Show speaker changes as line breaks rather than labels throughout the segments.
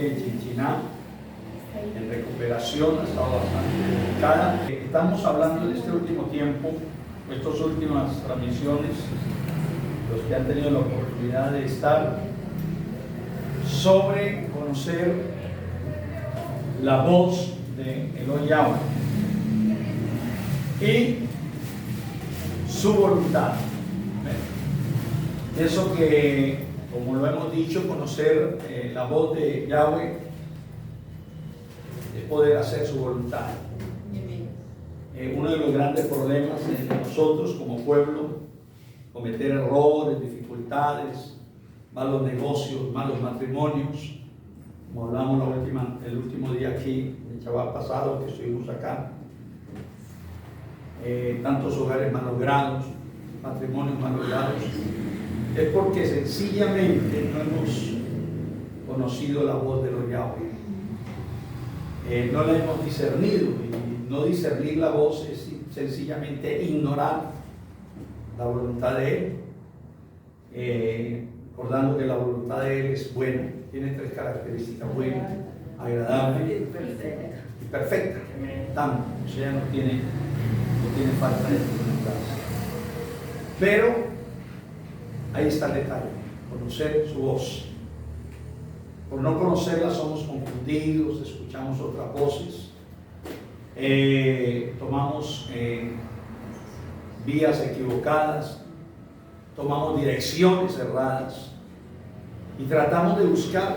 en Chinchiná, en recuperación, ha estado bastante delicada. Estamos hablando en este último tiempo, estas últimas transmisiones, los que han tenido la oportunidad de estar, sobre conocer la voz de Elohim Yahweh y su voluntad. Eso que, como lo hemos dicho, conocer la voz de Yahweh es poder hacer su voluntad. Uno de los grandes problemas de nosotros como pueblo, cometer errores, dificultades, malos negocios, malos matrimonios, como hablamos el último día aquí, el Shabbat pasado que estuvimos acá, tantos hogares malogrados, matrimonios malogrados, es porque sencillamente no hemos conocido la voz de los Yahweh. No la hemos discernido, y no discernir la voz es sencillamente ignorar la voluntad de Él, recordando que la voluntad de Él es buena, tiene tres características: buena, agradable y perfecta. O sea, no tiene falta de voluntad. Pero ahí está el detalle: conocer su voz. Por no conocerla somos confundidos, escuchamos otras voces, tomamos vías equivocadas, tomamos direcciones erradas y tratamos de buscar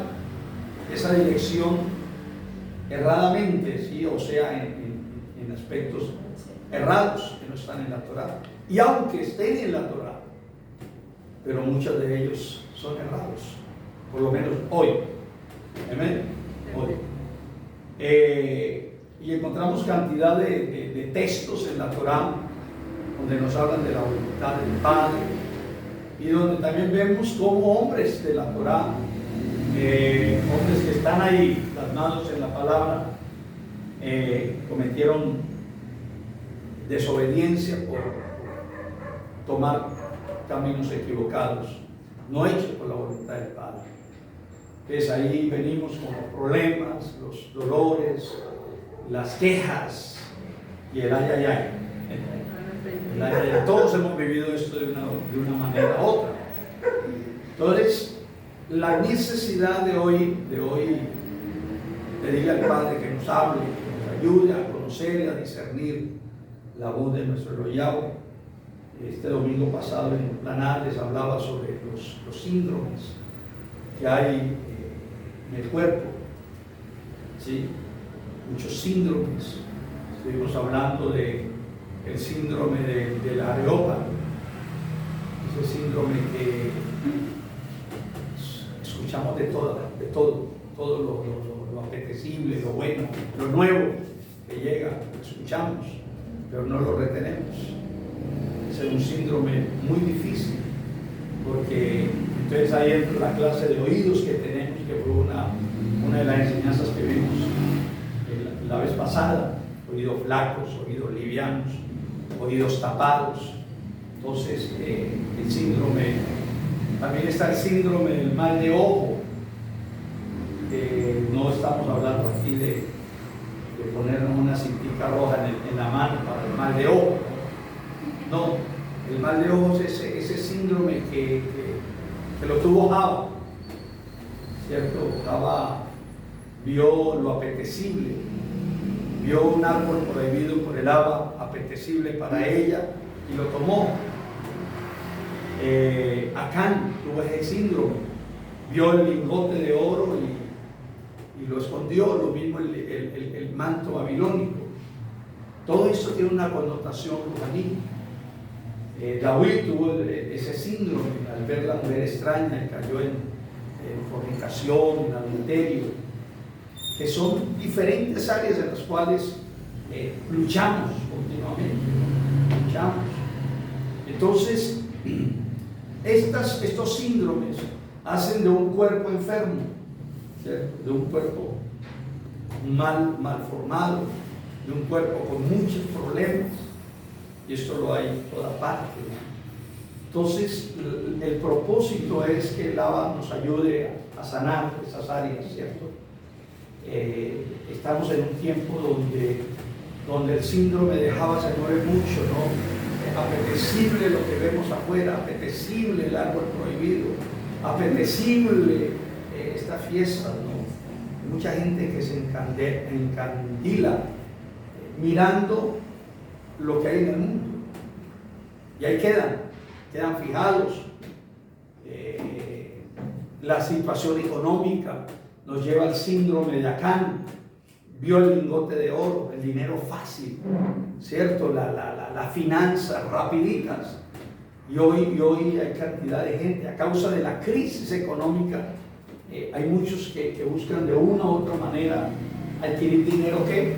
esa dirección erradamente, ¿sí? O sea, en aspectos errados que no están en la Torá. Y aunque estén en la Torá, pero muchos de ellos son errados, por lo menos hoy. Amén. Hoy. Y encontramos cantidad de textos en la Torá donde nos hablan de la voluntad del Padre, y donde también vemos como hombres de la Torá, hombres que están ahí plasmados en la palabra, cometieron desobediencia por tomar caminos equivocados, no hechos por la voluntad del Padre. Entonces ahí venimos con los problemas, los dolores, las quejas y el ay, ay, ay. El ay, ay, ay. Todos hemos vivido esto de una manera u otra. Entonces, la necesidad de hoy pedirle al Padre que nos hable, que nos ayude a conocer y a discernir la voz de nuestro Elohim Yahweh. Este domingo pasado en el Planar les hablaba sobre los síndromes que hay en el cuerpo, ¿sí? Muchos síndromes. Estuvimos hablando del síndrome del areópago, ese síndrome que escuchamos de todo lo apetecible, lo bueno, lo nuevo que llega, lo escuchamos, pero no lo retenemos. Es un síndrome muy difícil, porque entonces ahí entra la clase de oídos que tenemos, que fue una de las enseñanzas que vimos la vez pasada: oídos flacos, oídos livianos, oídos tapados. Entonces el síndrome, también está el síndrome del mal de ojo. No estamos hablando aquí de ponernos una cintica roja en la mano para el mal de ojo. No, el mal de ojos es ese síndrome que lo tuvo Java, ¿cierto? Java vio lo apetecible, vio un árbol prohibido por el Abba, apetecible para ella, y lo tomó. Acán tuvo ese síndrome, vio el lingote de oro y lo escondió, lo mismo el manto babilónico. Todo eso tiene una connotación ruhaní. David tuvo ese síndrome al ver la mujer extraña y cayó en fornicación, en adulterio, que son diferentes áreas en las cuales luchamos continuamente, luchamos. Entonces, estos síndromes hacen de un cuerpo enfermo, ¿cierto? De un cuerpo mal formado, de un cuerpo con muchos problemas. Y esto lo hay en toda parte. Entonces, el propósito es que el Abba nos ayude a sanar esas áreas, ¿cierto? estamos en un tiempo donde el síndrome de Java se mueve mucho, ¿no? Apetecible lo que vemos afuera, apetecible el árbol prohibido, apetecible esta fiesta, ¿no? Hay mucha gente que se encandila mirando lo que hay en el mundo, y ahí quedan fijados. La situación económica nos lleva al síndrome de Acán. Vio el lingote de oro, el dinero fácil, ¿cierto? Las finanzas rapiditas. Y hoy hay cantidad de gente, a causa de la crisis económica, hay muchos que buscan de una u otra manera adquirir dinero que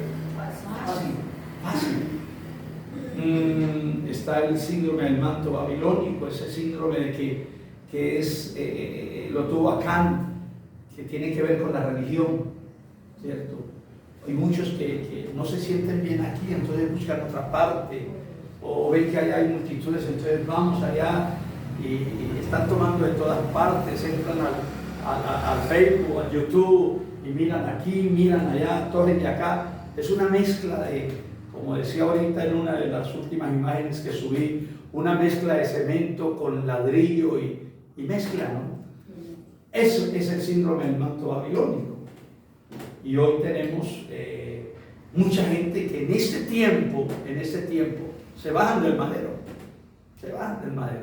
fácil. Está el síndrome del manto babilónico, ese síndrome de que es, lo tuvo Acán, que tiene que ver con la religión, ¿cierto? Hay muchos que no se sienten bien aquí, entonces buscan otra parte, o ven que allá hay multitudes, entonces vamos allá, y están tomando de todas partes, entran al Facebook, al YouTube, y miran aquí, miran allá, torren de acá. Es una mezcla de, como decía ahorita en una de las últimas imágenes que subí, una mezcla de cemento con ladrillo y mezcla, ¿no? Eso es el síndrome del manto babilónico. Y hoy tenemos mucha gente que en este tiempo, se bajan del madero.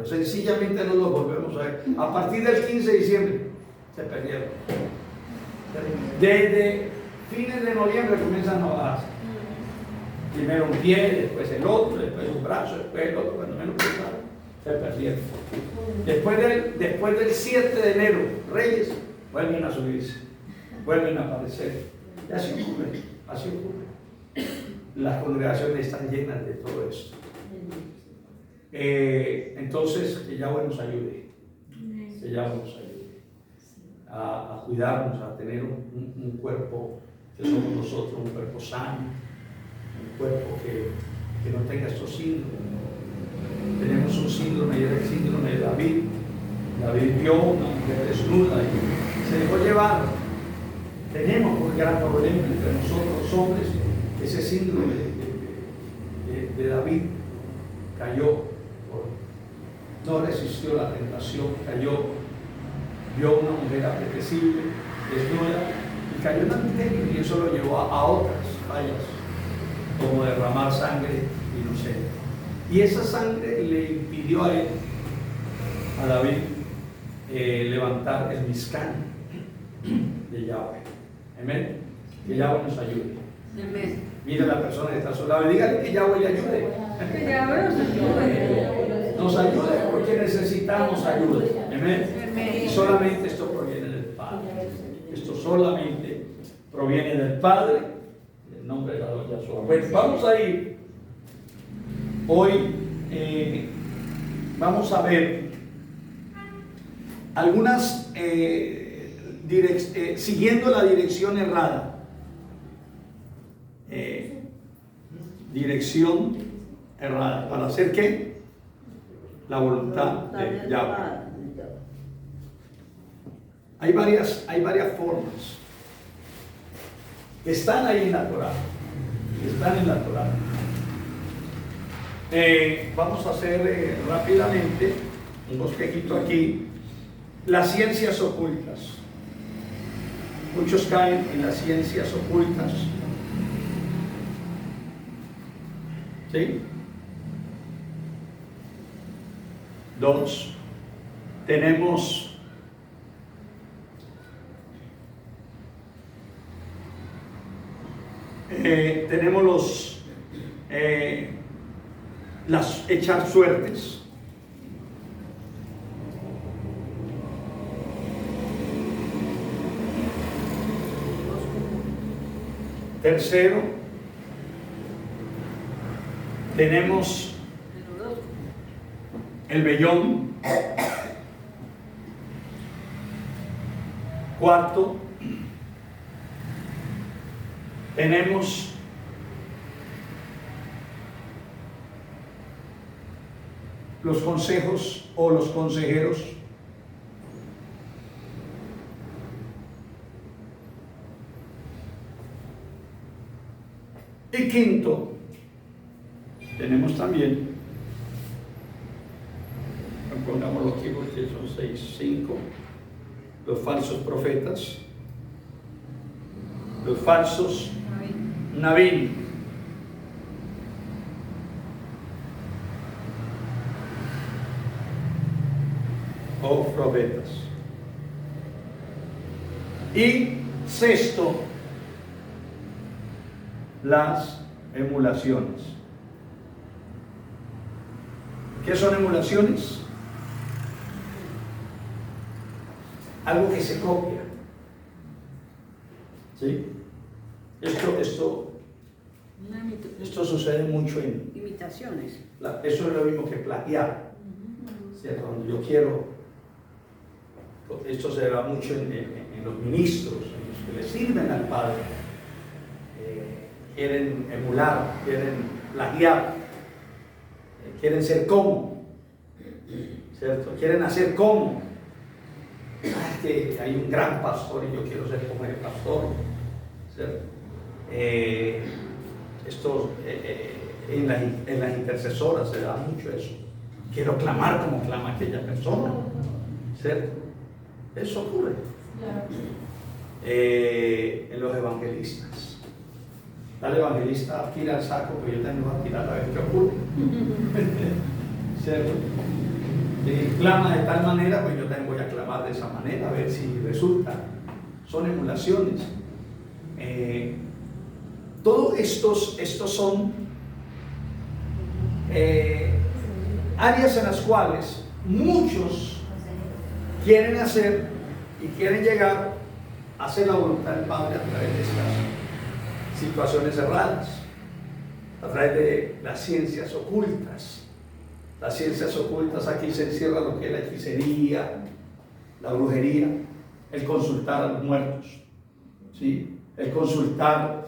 Sencillamente no los volvemos a ver. A partir del 15 de diciembre se perdieron. Desde fines de noviembre comienzan a bajarse. Primero un pie, después el otro, después un brazo, después el otro, cuando menos pensaron, se perdieron. Después del 7 de enero, Reyes vuelven a subirse, vuelven a aparecer. Y así ocurre. Las congregaciones están llenas de todo esto. Entonces, que Yahweh nos ayude. Que Yahweh nos ayude a cuidarnos, a tener un cuerpo que somos nosotros, un cuerpo sano, un cuerpo que no tenga estos síndromes. Tenemos un síndrome, y era el síndrome de David. David vio una mujer desnuda y se dejó llevar. Tenemos un gran problema entre nosotros los hombres, ese síndrome de David cayó, no resistió la tentación, vio una mujer apetecible, desnuda, y cayó en adulterio, y eso lo llevó a otras fallas, como derramar sangre inocente. Y esa sangre le impidió a David, levantar el Mizcán de Yahweh. Amén. Que Yahweh nos ayude.
Amén.
Mire a la persona que está sola, dígale que Yahweh le ayude.
Que Yahweh nos ayude.
Nos ayude porque necesitamos ayuda. Amén.
Amén.
Y solamente esto proviene del Padre. Esto solamente proviene del Padre, en el nombre de la doña Yahshua. Bueno, vamos a ir. Hoy vamos a ver algunas, siguiendo la dirección errada. Dirección errada. ¿Para hacer qué? La voluntad de Yahweh. Hay varias formas que están ahí en la Torá. Vamos a hacer rápidamente un bosquejito aquí. Las ciencias ocultas. Muchos caen en las ciencias ocultas. ¿Sí? 2. Tenemos las echar suertes. Tercero, tenemos el vellón. Cuarto, tenemos los consejos o los consejeros. Y quinto, tenemos también, pongámoslo aquí porque son 6, 5, los falsos profetas, los falsos Nabín. O profetas. Y sexto, las emulaciones. ¿Qué son emulaciones? Algo que se copia. ¿Sí? Esto sucede mucho en
imitaciones.
Eso es lo mismo que plagiar. ¿Cierto? Cuando yo quiero, esto se da mucho en los ministros, en los que le sirven al Padre. Quieren emular, quieren plagiar, quieren ser como, ¿cierto? Quieren hacer como. Que hay un gran pastor y yo quiero ser como el pastor, ¿cierto? En las intercesoras se da mucho eso. Quiero clamar como clama aquella persona, ¿cierto? Eso ocurre. En los evangelistas. Tal evangelista tira el saco, pero yo tengo que tirar a ver qué ocurre. ¿Cierto? Clama de tal manera, pues yo también voy a clamar de esa manera, a ver si resulta. Son emulaciones. Todos estos son áreas en las cuales muchos quieren hacer y quieren llegar a hacer la voluntad del Padre a través de estas situaciones erradas, a través de las ciencias ocultas. Las ciencias ocultas, aquí se encierra lo que es la hechicería, la brujería, el consultar a los muertos, ¿sí? El consultar,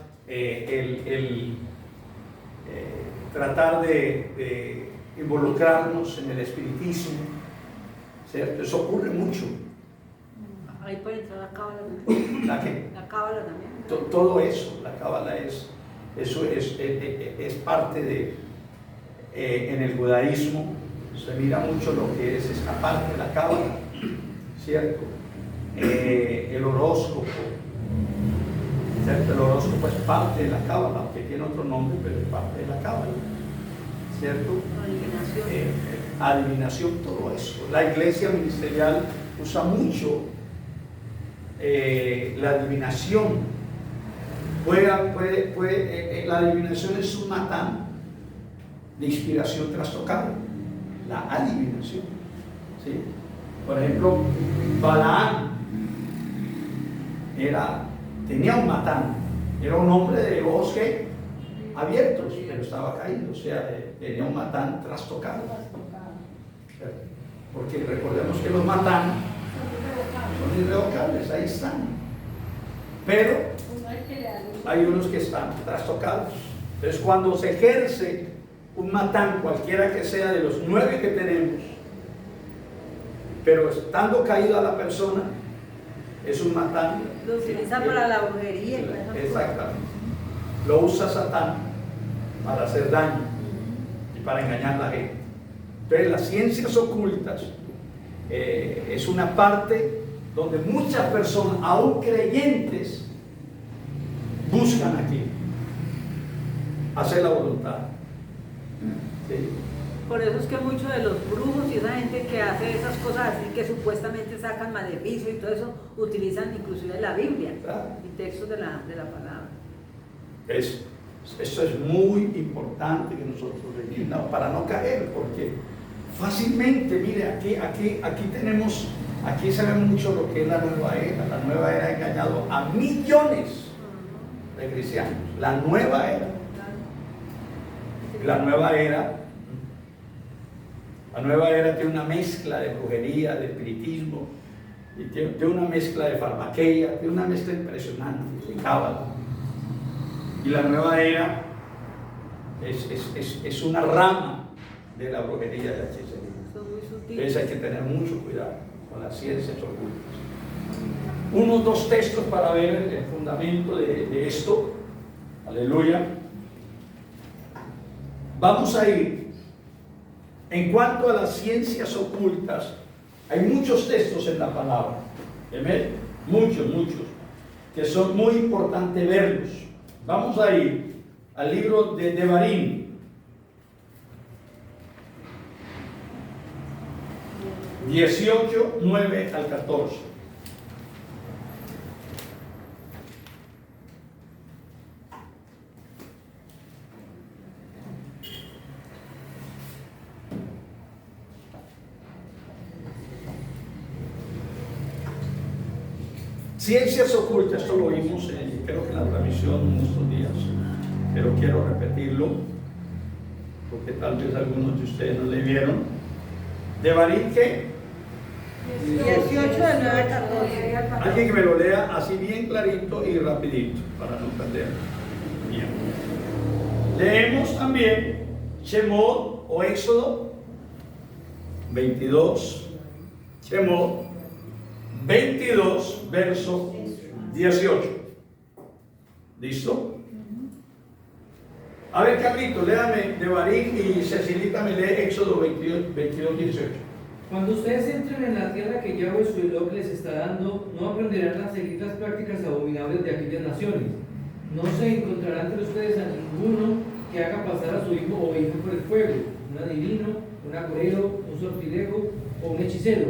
tratar de involucrarnos en el espiritismo, ¿cierto? Eso ocurre mucho.
Ahí puede entrar la cábala también.
¿La qué?
La cábala también.
Todo eso, la cábala es parte de... en el judaísmo se mira mucho lo que es esta parte de la cábala, ¿cierto? El horóscopo, ¿cierto? El horóscopo es parte de la cábala, aunque tiene otro nombre, pero es parte de la cábala, ¿cierto?
Adivinación.
Adivinación, todo eso. La iglesia ministerial usa mucho la adivinación. La adivinación es un matán de inspiración trastocada, la adivinación, ¿sí? Por ejemplo, Balaam tenía un matán, era un hombre de ojos abiertos, pero estaba caído, o sea, tenía un matán trastocado. Porque recordemos que los matán son irrevocables, ahí están, pero hay unos que están trastocados. Entonces, cuando se ejerce un matán, cualquiera que sea de los 9 que tenemos, pero estando caída la persona, es un matán.
Lo utiliza para la brujería.
Exactamente. Lo usa Satán para hacer daño y para engañar a la gente. Entonces, las ciencias ocultas es una parte donde muchas personas, aún creyentes, buscan aquí hacer la voluntad. ¿Sí?
Por eso es que muchos de los brujos y esa gente que hace esas cosas así, que supuestamente sacan maleficio y todo eso, utilizan inclusive la Biblia,
Claro.
y textos de la palabra.
Esto es muy importante que nosotros revisemos para no caer, porque fácilmente, mire, aquí se ve mucho lo que es la nueva era. La nueva era ha engañado a millones de cristianos. La nueva era. La nueva era tiene una mezcla de brujería, de espiritismo, y tiene una mezcla de farmaqueia, tiene una mezcla impresionante de cábala. Y la nueva era es una rama de la brujería y de la hechicería.
Son muy sutiles.
Entonces hay que tener mucho cuidado con las ciencias ocultas. Unos 2 textos para ver el fundamento de esto. Aleluya. Vamos a ir. En cuanto a las ciencias ocultas, hay muchos textos en la palabra. ¿Amén? Muchos, que son muy importantes verlos. Vamos a ir al libro de Devarim. (18, 9 al 14). Ciencias ocultas, esto lo vimos creo que en la transmisión en estos días, pero quiero repetirlo porque tal vez algunos de ustedes no le vieron. Devarim, ¿qué?
18 de 9 a 14.
Alguien que me lo lea así bien clarito y rapidito para no perder tiempo. Leemos también Shemot o Éxodo 22, Shemot 22, verso 18. ¿Listo? A ver, Carlito, léame Devarim y Cecilita me lee Éxodo 22, 18.
Cuando ustedes entren en la tierra que Yahweh su Elohim les está dando, no aprenderán a seguir las prácticas abominables de aquellas naciones. No se encontrará entre ustedes a ninguno que haga pasar a su hijo o hija por el fuego, un adivino, un agorero, un sortilejo o un hechicero,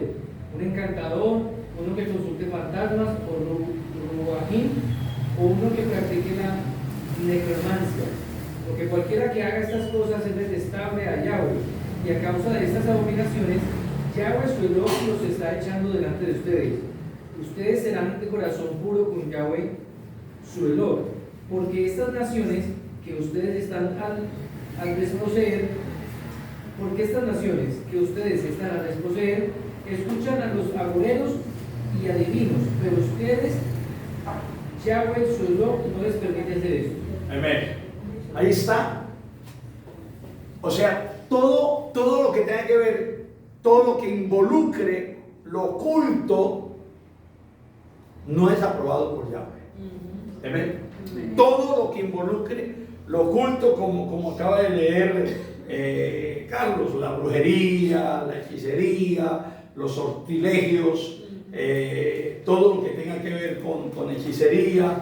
un encantador, uno que consulte fantasmas o ruajín, o uno que practique la necromancia. Porque cualquiera que haga estas cosas es detestable a Yahweh, y a causa de estas abominaciones, Yahweh su Elohim los está echando delante de ustedes. Ustedes serán de corazón puro con Yahweh su Elohim, porque estas naciones que ustedes están al desposeer, escuchan a los agoreros y adivinos, pero ustedes, Yahweh su Elohim, no les permite hacer eso.
Amén. Ahí está. O sea, todo lo que tenga que ver, todo lo que involucre lo oculto, no es aprobado por Yahweh. Amén. Todo lo que involucre lo oculto, como acaba de leer Carlos, la brujería, la hechicería, los sortilegios, todo lo que tenga que ver con hechicería,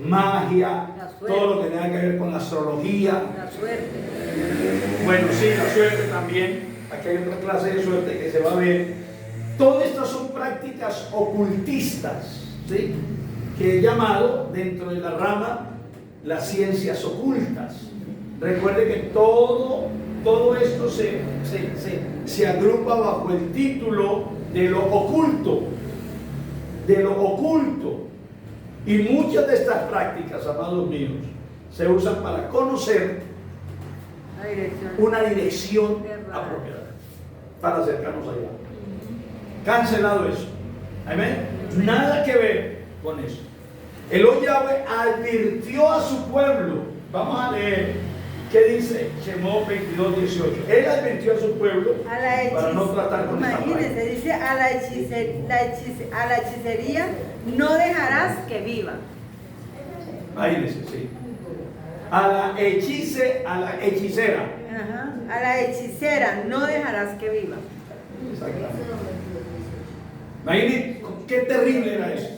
magia, todo lo que tenga que ver con la astrología.
La suerte.
Bueno, sí, la suerte también. Aquí hay otra clase de suerte que se va a ver. Todas estas son prácticas ocultistas, ¿sí?, que he llamado dentro de la rama las ciencias ocultas. Recuerde que todo esto se agrupa bajo el título de lo oculto. De lo oculto. Y muchas de estas prácticas, amados míos, se usan para conocer una dirección apropiada, para acercarnos allá. Cancelado eso. Amén. Nada que ver con eso. Elohim Yahweh advirtió a su pueblo. Vamos a leer qué dice Shemot 22, 18. Él advirtió a su pueblo para no tratar con esta práctica.
Imagínense, dice a la hechicería no dejarás que viva.
Imagínense, sí. A la hechicera.
Ajá. A la hechicera no dejarás que viva.
Exactamente. Imagínense qué terrible era eso,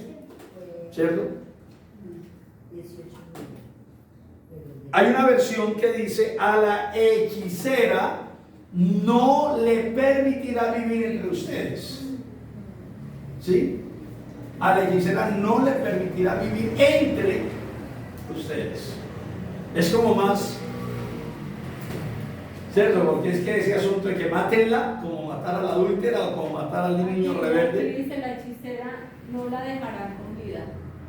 ¿cierto? Hay una versión que dice: a la hechicera no le permitirá vivir entre ustedes. ¿Sí? A la hechicera no le permitirá vivir entre ustedes. Es como más, ¿cierto? Porque es que ese asunto de que mátenla, como matar a la adúltera o como matar al niño rebelde.
Dice la hechicera, no la dejarán con vida.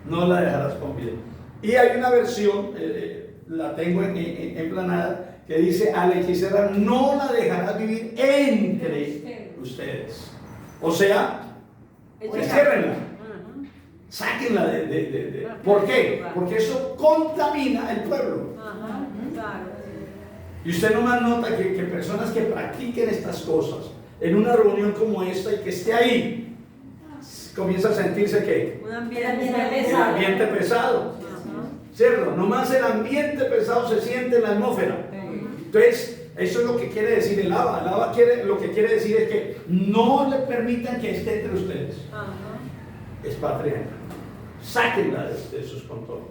No la dejarás con vida. Y hay una versión, la tengo en planada, que dice: a la hechicera no la dejarás vivir entre ustedes. O sea, enciérrenla, sáquenla de. ¿Por qué? Porque eso contamina el pueblo.
Ajá, claro.
Y usted nomás nota que personas que practiquen estas cosas en una reunión como esta y que esté ahí, comienza a sentirse que
Un ambiente
el ambiente pesado. ¿Cierto? Nomás el ambiente pesado se siente en la atmósfera. Entonces, Eso es lo que quiere decir el Abba. El Abba lo que quiere decir es que no le permitan que esté entre ustedes.
Ajá.
Expatrienla. Sáquenla de sus controles.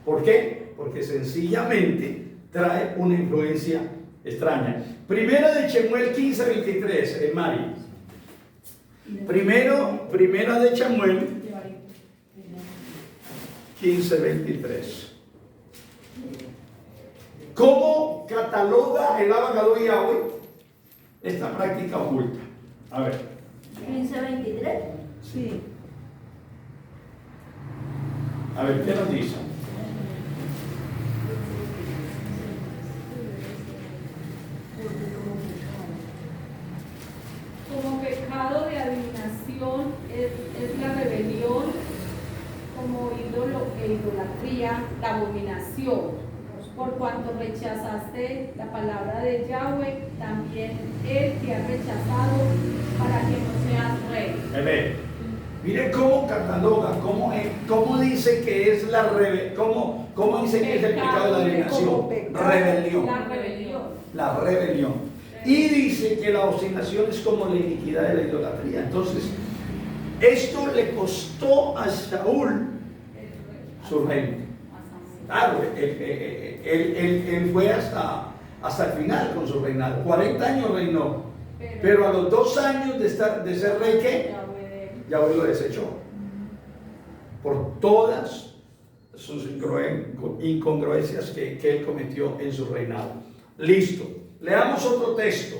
¿Por qué? Porque sencillamente trae una influencia extraña. Primera de Shemuel 15:23, Mari. Primera de Shemuel 15:23. ¿Cómo cataloga el Abba Yahweh esta práctica oculta? A ver.
15:23.
Sí.
A ver, ¿qué nos dice?
Como pecado de adivinación es la rebelión, como ídolo e idolatría, la abominación. Por cuanto rechazaste la palabra de Yahweh, también Él te ha rechazado para que no seas rey.
Amén. Mire cómo cataloga, cómo dice que es la rebelión, cómo dice que es el pecado de la adivinación. Rebelión.
La rebelión.
La rebelión. Y dice que la obstinación es como la iniquidad de la idolatría. Entonces, esto le costó a Saúl su reino. Claro, él fue hasta el final con su reinado. 40 años reinó. Pero a los 2 años de ser rey, ¿qué? Yahweh lo desechó. Por todas sus incongruencias que él cometió en su reinado. Listo. Leamos otro texto.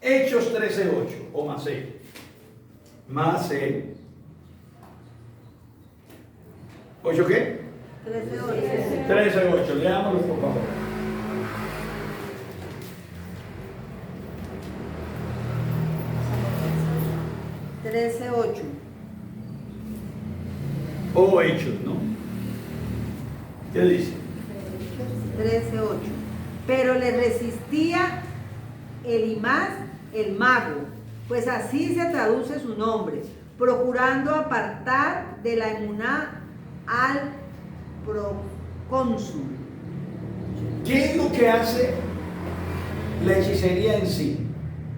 Hechos 13:8 o Masé. Masé. ¿8 qué?
13:8.
13:8. Leámoslo por favor. O Hechos, ¿no? ¿Qué dice?
13:8. Pero le resistía Elimás el mago, pues así se traduce su nombre, procurando apartar de la emuná al procónsul.
¿Qué es lo que hace la hechicería en sí?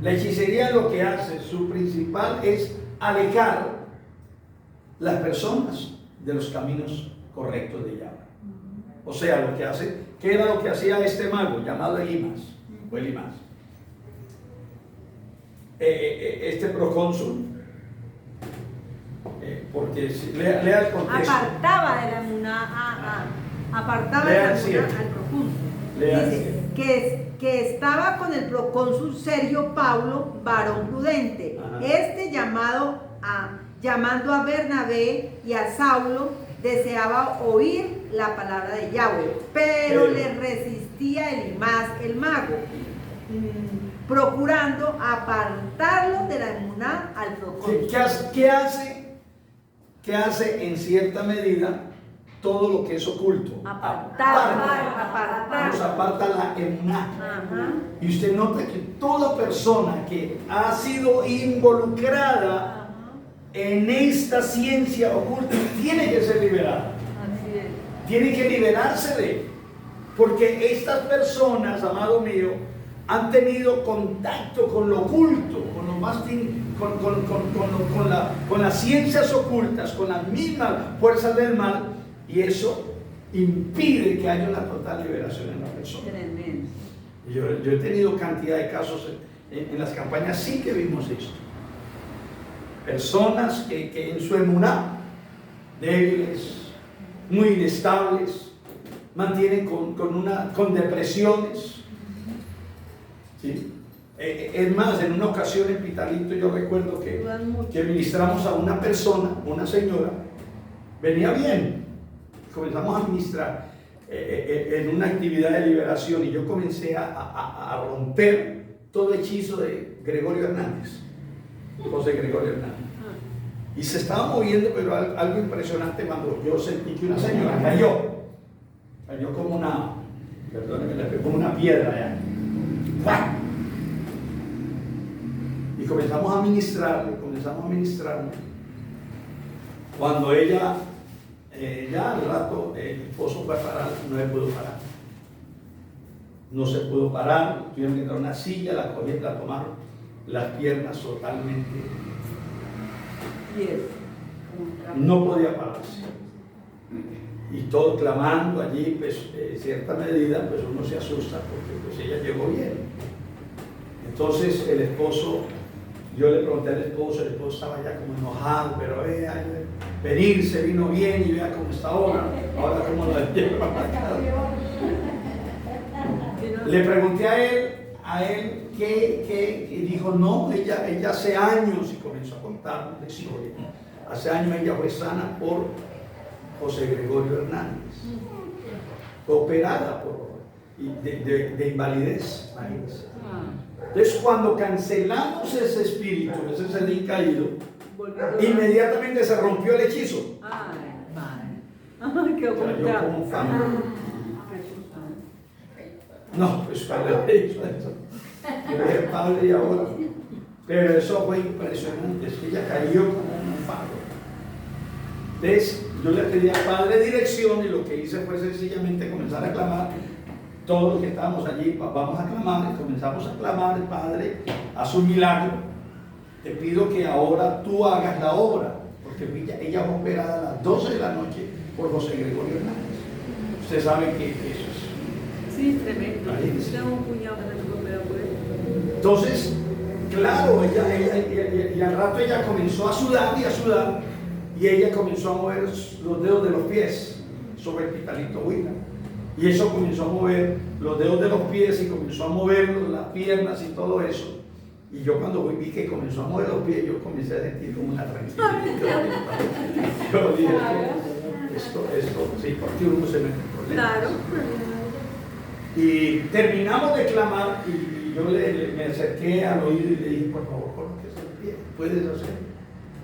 La hechicería lo que hace, su principal es alejar las personas de los caminos correctos de Yahweh. O sea, lo que hace, ¿qué era lo que hacía este mago llamado Elimas? O Elimas. Este procónsul, porque lea el contexto.
Apartaba de la emuná apartaba de
Lea
la
el
emuná
7.
al procónsul.
Lea el
Dice
7.
que estaba con el procónsul Sergio Paulo, varón prudente.
Ajá.
Llamando a Bernabé y a Saulo, deseaba oír la palabra de Yahweh, pero le resistía Elimás el mago, procurando apartarlo de la emuná al procónsul.
¿Qué hace en cierta medida todo lo que es oculto?
Apartar.
Nos aparta la emuná.
Ajá.
Y usted nota que toda persona que ha sido involucrada en esta ciencia oculta tiene que ser liberada.
Así es.
Tiene que liberarse de. Porque estas personas, amado mío, han tenido contacto con lo oculto, con lo más con las ciencias ocultas, con las mismas fuerzas del mal, y eso impide que haya una total liberación en la persona.
Tremendo.
Yo he tenido cantidad de casos en las campañas, sí que vimos esto. Personas que en su emuná, débiles, muy inestables, mantienen con depresiones. ¿Sí? Es más, en una ocasión en Pitalito yo recuerdo que ministramos a una persona, una señora, venía bien, comenzamos a ministrar en una actividad de liberación y yo comencé a romper todo hechizo de Gregorio Hernández, José Gregorio Hernández. Y se estaba moviendo, pero algo impresionante cuando yo sentí que una señora cayó como una, perdónenme, como una piedra allá. ¡Fua! Y comenzamos a ministrarle. Cuando ella, ya al rato, el esposo fue a parar, no le pudo parar. no se pudo parar, tuvieron que dar una silla, la cogieron, la tomaron, las piernas totalmente, no podía pararse. Y todo clamando allí, pues en cierta medida, pues uno se asusta porque pues ella llegó bien. Entonces el esposo, yo le pregunté al esposo estaba ya como enojado, pero vea, venirse vino bien y vea cómo está ahora cómo la lleva para acá. Le pregunté a él que y dijo, no, ella hace años, y comenzó a contar la historia, hace años ella fue sana por José Gregorio Hernández, operada de invalidez. Entonces, cuando cancelamos ese espíritu, ese ser caído, inmediatamente se rompió el hechizo.
Qué
O sea, yo como fan. No, pues padre le hizo eso. Yo dije padre y ahora. Pero eso fue impresionante, es que ella cayó como un faro. Entonces, yo le pedí al Padre dirección y lo que hice fue sencillamente comenzar a clamar. Todos los que estábamos allí, vamos a clamar, y comenzamos a clamar, Padre, haz un milagro. Te pido que ahora tú hagas la obra, porque ella fue operada a las 12 de la noche por José Gregorio Hernández. Ustedes saben que eso es...
Sí, tremendo. Tengo un cuñado que también fue operado por él.
Entonces, claro, y al rato ella comenzó a sudar, y ella comenzó a mover los dedos de los pies sobre el pitalito huila. Y eso comenzó a mover los dedos de los pies y comenzó a mover las piernas y todo eso. Y yo cuando vi que comenzó a mover los pies, yo comencé a sentir como una tranquilidad. Yo dije, esto, sí, porque uno se mete en problemas.
Claro.
Y terminamos de clamar y yo me acerqué al oído y le dije, por favor, colóquese en pie, ¿puedes hacer?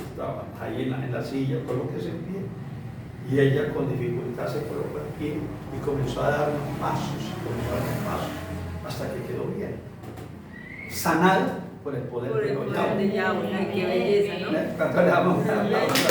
Estaba ahí en la silla, colóquese en pie. Y ella con dificultad se colocó en pie y comenzó a dar unos pasos, hasta que quedó bien. Sanada por el poder de los Yahweh.
Ay, qué belleza, ¿no?
¿Cuánto le damos un aplauso?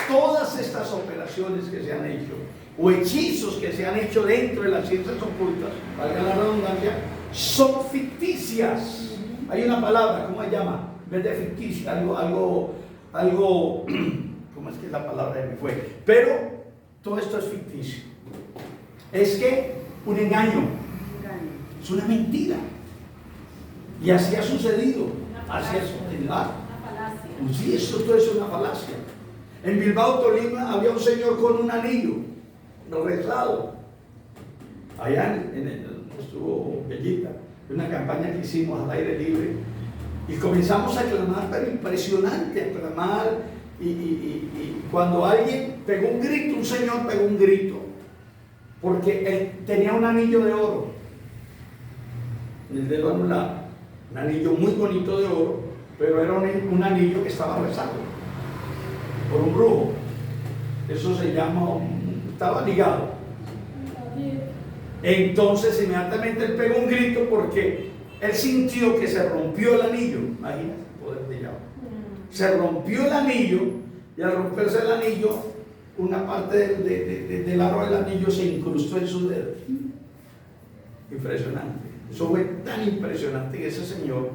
Todas estas operaciones que se han hecho, o hechizos que se han hecho dentro de las ciencias ocultas, valga la redundancia, son ficticias. Hay una palabra, ¿cómo se llama? En vez de ficticia, algo, ¿cómo es que la palabra me fue? Pero todo esto es ficticio. Es que un engaño, es una mentira. Y así ha sucedido. Así es. Sí, esto todo es una falacia. En Bilbao, Tolima, había un señor con un anillo rezado. Allá estuvo Bellita, una campaña que hicimos al aire libre. Y comenzamos a clamar, pero impresionante, a clamar. Y cuando alguien pegó un grito, un señor pegó un grito, porque él tenía un anillo de oro en el dedo anular, un anillo muy bonito de oro, pero era un anillo que estaba rezado por un brujo. Eso se llama, estaba ligado. Entonces inmediatamente él pegó un grito porque él sintió que se rompió el anillo. Imagínate el poder de Yahweh. Se rompió el anillo, y al romperse el anillo, una parte del aro del anillo se incrustó en su dedo. Impresionante. Eso fue tan impresionante que ese señor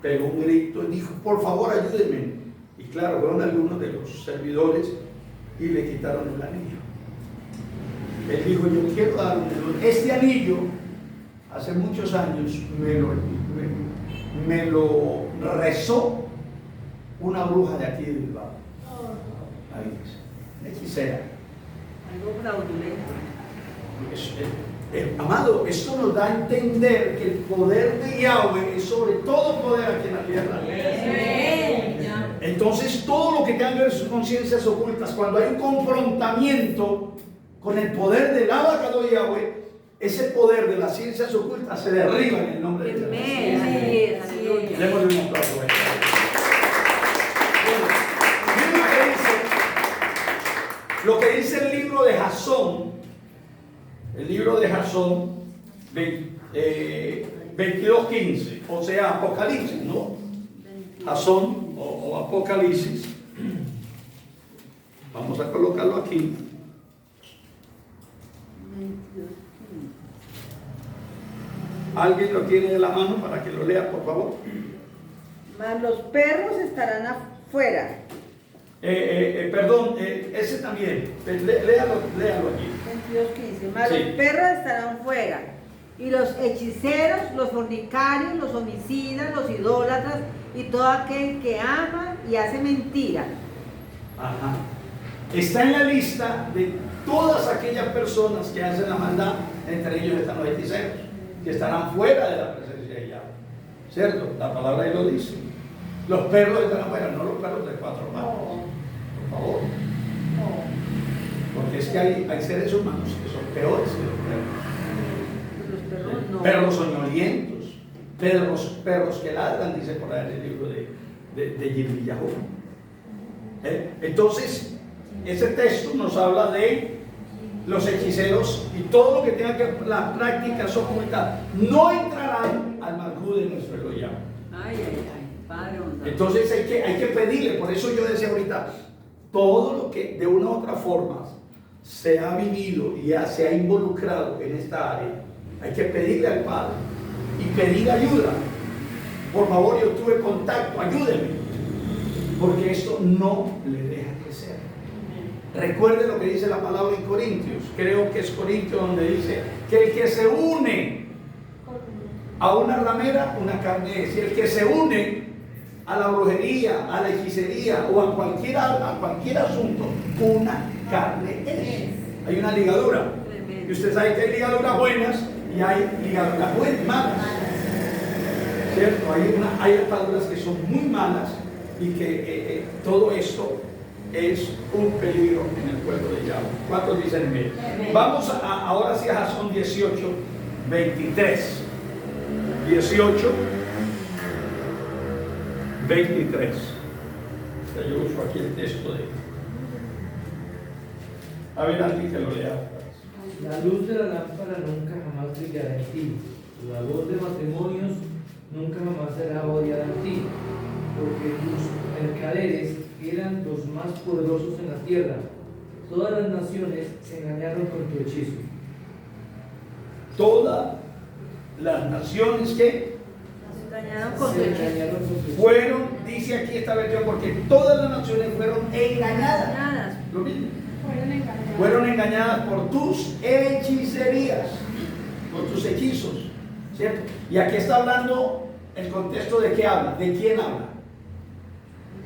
pegó un grito y dijo, por favor ayúdenme. Y claro, fueron algunos de los servidores y le quitaron el anillo. Él dijo, yo quiero dar este anillo. Hace muchos años me lo rezó una bruja de aquí de Bilbao. Ahí es, una hechicera.
Algo fraudulento.
Amado, esto nos da a entender que el poder de Yahweh es sobre todo poder aquí en la tierra. Entonces, todo lo que tenga que ver con sus conciencias ocultas, cuando hay un confrontamiento con el poder del Abacado Yahweh, ese poder de las ciencias ocultas se derriba en el nombre de Dios. Démosle un aplauso. Lo que dice el libro de Jasón, el 22:15, o sea, Apocalipsis, ¿no? Jasón o Apocalipsis. Vamos a colocarlo aquí. ¿Alguien lo tiene de la mano para que lo lea, por favor?
Mas los perros estarán afuera.
Perdón, ese también. Léalo aquí.
22:15. Mas
Sí.
los perros estarán fuera. Y los hechiceros, los fornicarios, los homicidas, los idólatras y todo aquel que ama y hace mentira.
Ajá. Está en la lista de todas aquellas personas que hacen la maldad, entre ellos están los hechiceros, que estarán fuera de la presencia de Yahweh. ¿Cierto? La palabra ahí lo dice. Los perros estarán fuera, no los perros de 4 patas. Por favor. Porque es que hay seres humanos que son peores que los perros.
Los perros no.
Perros soñolientos, perros que ladran, dice por ahí en el libro de Yirmiyahu. Entonces, ese texto nos habla de los hechiceros y todo lo que tenga que ver las prácticas ocultas no entrarán al malhud de nuestro Elohim.
Ay, Padre bondadoso.
Entonces hay que pedirle, por eso yo decía ahorita, todo lo que de una u otra forma se ha vivido y se ha involucrado en esta área, hay que pedirle al Padre y pedir ayuda. Por favor, yo tuve contacto, ayúdeme, porque esto no le deja crecer. Recuerde lo que dice la palabra en Corintios, creo que es Corintios donde dice que el que se une a una ramera, una carne es, y el que se une a la brujería, a la hechicería o a cualquier asunto, una carne es. Hay una ligadura. Y usted sabe que hay ligaduras buenas y hay ligaduras malas. ¿Cierto? Hay ataduras que son muy malas y que todo esto es un peligro en el pueblo de Yahweh. ¿Cuántos dicen amén? Vamos ahora sí a Jasón 18, 23. 18, 23. Yo uso aquí el texto de... A ver, alguien que lo lea.
La luz de la lámpara nunca jamás brillará en ti. La voz de matrimonios nunca jamás será odiada en ti. Porque tus mercaderes eran los más poderosos en la tierra. Todas las naciones se engañaron con tu hechizo.
Todas las naciones que
Se engañaron con su
Se
hechizo.
engañaron con tu hechizo.
fueron, dice aquí esta versión, porque todas las naciones fueron engañadas.
Engañadas.
Lo mismo.
Fueron engañados.
Fueron engañadas por tus hechicerías, por tus hechizos, ¿cierto? Y aquí está hablando el contexto de qué habla, de quién habla.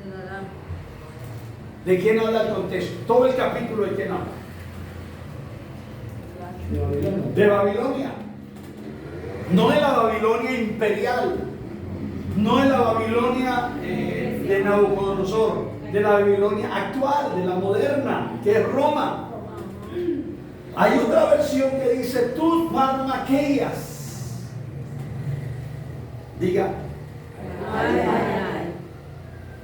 De la lámpara.
¿De quién habla el contexto? Todo el capítulo de quién habla.
De Babilonia.
De Babilonia. No de la Babilonia imperial, no de la Babilonia de Nabucodonosor, de la Babilonia actual, de la moderna, que es Roma. Hay otra versión que dice tus farmaqueas. Diga,
Ay, ay,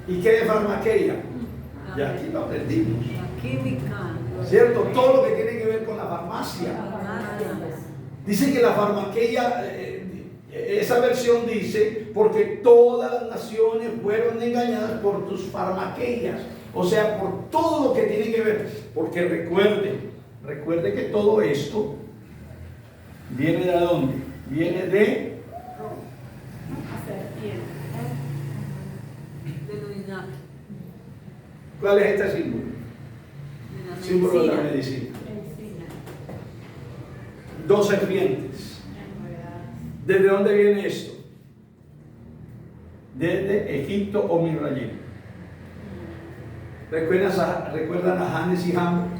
¿y qué de farmaqueia? Y aquí lo aprendimos.
ay. Química.
¿Cierto? Todo lo que tiene que ver con la farmacia. Dice que la farmaqueia, esa versión dice, porque todas las naciones fueron engañadas por tus farmaqueias. O sea, por todo lo que tiene que ver. Porque recuerde que todo esto viene de dónde? Viene de
De linaje.
¿cuál es este símbolo?
De la
Símbolo de la
medicina.
medicina. 2 serpientes. ¿Desde dónde viene esto? Desde Egipto o Misraim. ¿Recuerdan a Janes y Jambres?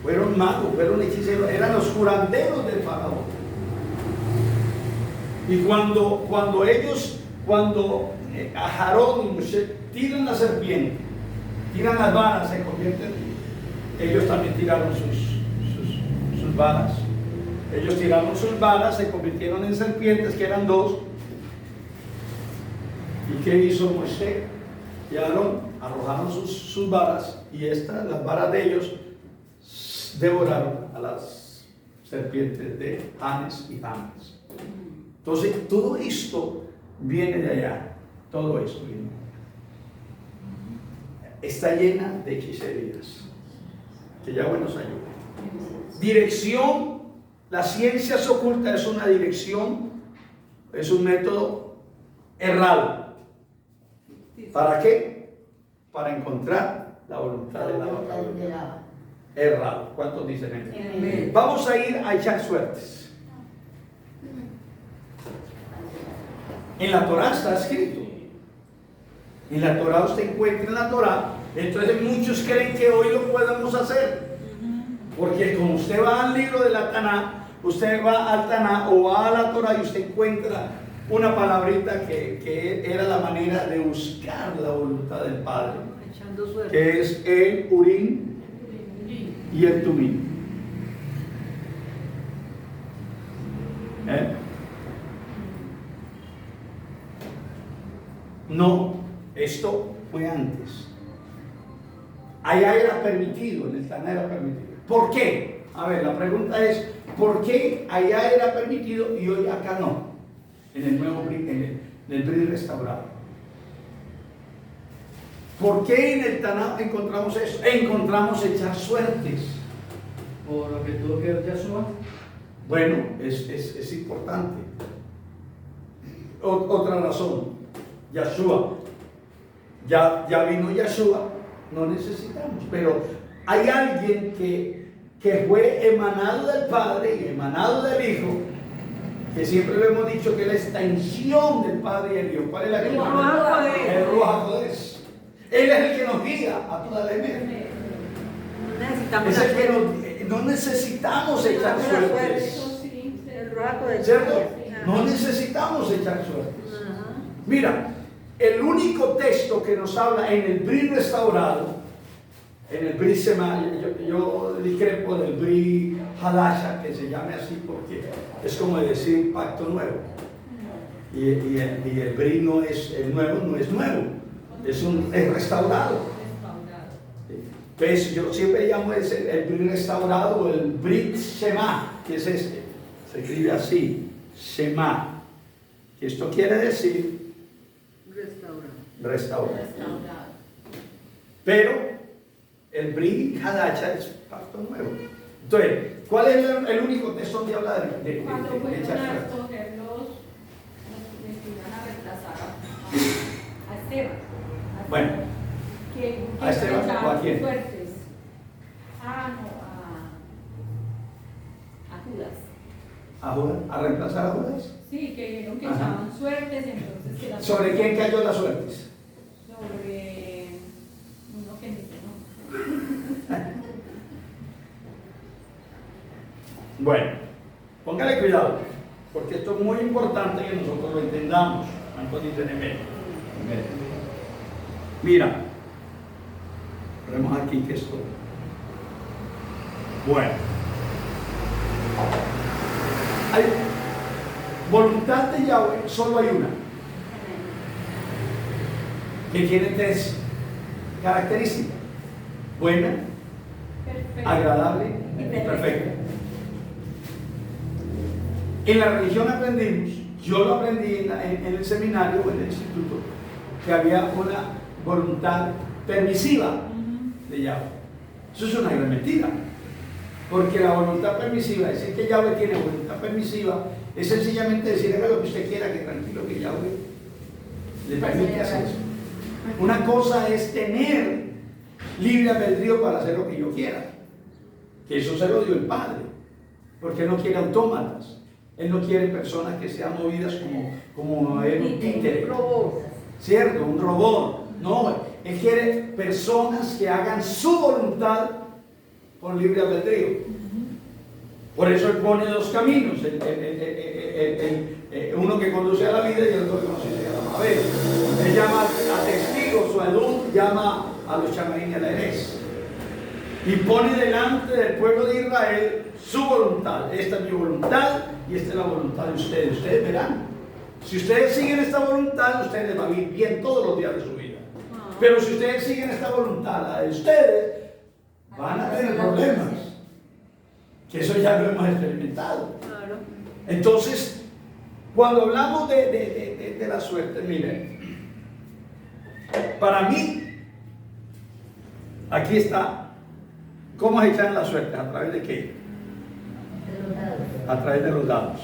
Fueron magos, fueron hechiceros, eran los curanderos del faraón. Y cuando a Aarón y Moshe tiran la serpiente, tiran las varas, se convierten, ellos también tiraron sus varas. Ellos tiraron sus varas, se convirtieron en serpientes, que eran 2. ¿Y qué hizo Moshe y Aarón? Arrojaron sus varas, y las varas de ellos devoraron a las serpientes de Janes y Jambres. Entonces, todo esto viene de allá. Todo esto viene. Está llena de hechicerías. Que Yahweh nos ayude. Dirección. Las ciencias ocultas es una dirección es un método errado. ¿Para qué? Para encontrar la voluntad de la otra. Errado. ¿Cuántos dicen esto?
Amén.
Vamos a ir a echar suertes. En la Torá está escrito. En la Torá usted encuentra en la Torá. Entonces muchos creen que hoy lo podemos hacer. Porque como usted va al libro de la Taná, usted va al Taná o va a la Torá y usted encuentra una palabrita que era la manera de buscar la voluntad del Padre,
Echando suerte.
que es el Urim y el Tumim. No, esto fue antes. Allá era permitido, en el Taná era permitido. ¿Por qué? A ver, la pregunta es, ¿por qué allá era permitido y hoy acá no? En el nuevo Brit, en el Brit restaurado. ¿Por qué en el Taná encontramos eso? Encontramos echar suertes.
Por lo que tuvo que ver Yahshua.
Bueno, es importante. Otra razón, Yahshua. Ya vino Yahshua, no necesitamos. Pero hay alguien que fue emanado del Padre y emanado del Hijo, que siempre lo hemos dicho que es la extensión del Padre y el Hijo. ¿Cuál es la que
El
más?
Ruach HaKodesh.
El Ruach HaKodesh. Él es el que nos guía a toda la emergencia.
No necesitamos
Es el que
hacer.
no necesitamos echar
Necesitamos la
suertes.
Eso sí,
El Ruach HaKodesh.
¿Cierto?
Ajá.
No necesitamos echar suertes.
Ajá.
Mira, el único texto que nos habla en el Brit restaurado, en el Brit Semá, yo discrepo del Brit Hadasha, que se llame así porque es como decir pacto nuevo. Y el Brit no es el nuevo, no es nuevo, es restaurado. Entonces yo siempre llamo ese el Brit restaurado o el Brit Shema, que es este. Se escribe así, Shema. Que esto quiere decir restaurado. Pero el Brit Hadasha es pacto nuevo. Entonces, ¿cuál es el único texto donde habla de
cuando
echar
fueron a
suerte?
escoger los que iban a reemplazar a Esteban.
Bueno.
Que
¿A Esteban o a quién?
Fuertes. No, a Judas.
¿A Judas? ¿A reemplazar a Judas?
Sí, que vieron que
Ajá.
echaban suertes, entonces que las
¿Sobre quién cayó las suertes?
Sobre uno que dice, no.
Bueno, póngale cuidado, porque esto es muy importante que nosotros lo entendamos. ¿Cuántos dicen amén? Mira, vemos aquí que esto. Bueno, hay voluntad de Yahweh, solo hay una, que tiene tres características: buena,
Perfecto.
agradable y perfecta. En la religión aprendimos, yo lo aprendí en el seminario o en el instituto, que había una voluntad permisiva de Yahweh. Eso es una gran mentira, porque la voluntad permisiva, decir que Yahweh tiene voluntad permisiva, es sencillamente decir haga lo que usted quiera, que tranquilo que Yahweh le permite hacer eso. Una cosa es tener libre albedrío para hacer lo que yo quiera, que eso se lo dio el Padre, porque Él no quiere autómatas. Él no quiere personas que sean movidas como él, un títere, ¿cierto? Un robot. No, Él quiere personas que hagan su voluntad con libre albedrío. Por eso Él pone dos caminos, uno que conduce a la vida y el otro que conduce a la mavera. Él llama a testigos, o a Edom, llama a los chamarín y a la Erez. Y pone delante del pueblo de Israel su voluntad. Esta es mi voluntad y esta es la voluntad de ustedes. Ustedes verán. Si ustedes siguen esta voluntad, ustedes les va a vivir bien todos los días de su vida. Pero si ustedes siguen esta voluntad, la de ustedes, van a tener problemas. Que eso ya lo hemos experimentado.
Claro.
Entonces, cuando hablamos de la suerte, miren, para mí, aquí está. ¿Cómo se echan la suerte? ¿A través de qué? A través de los dados.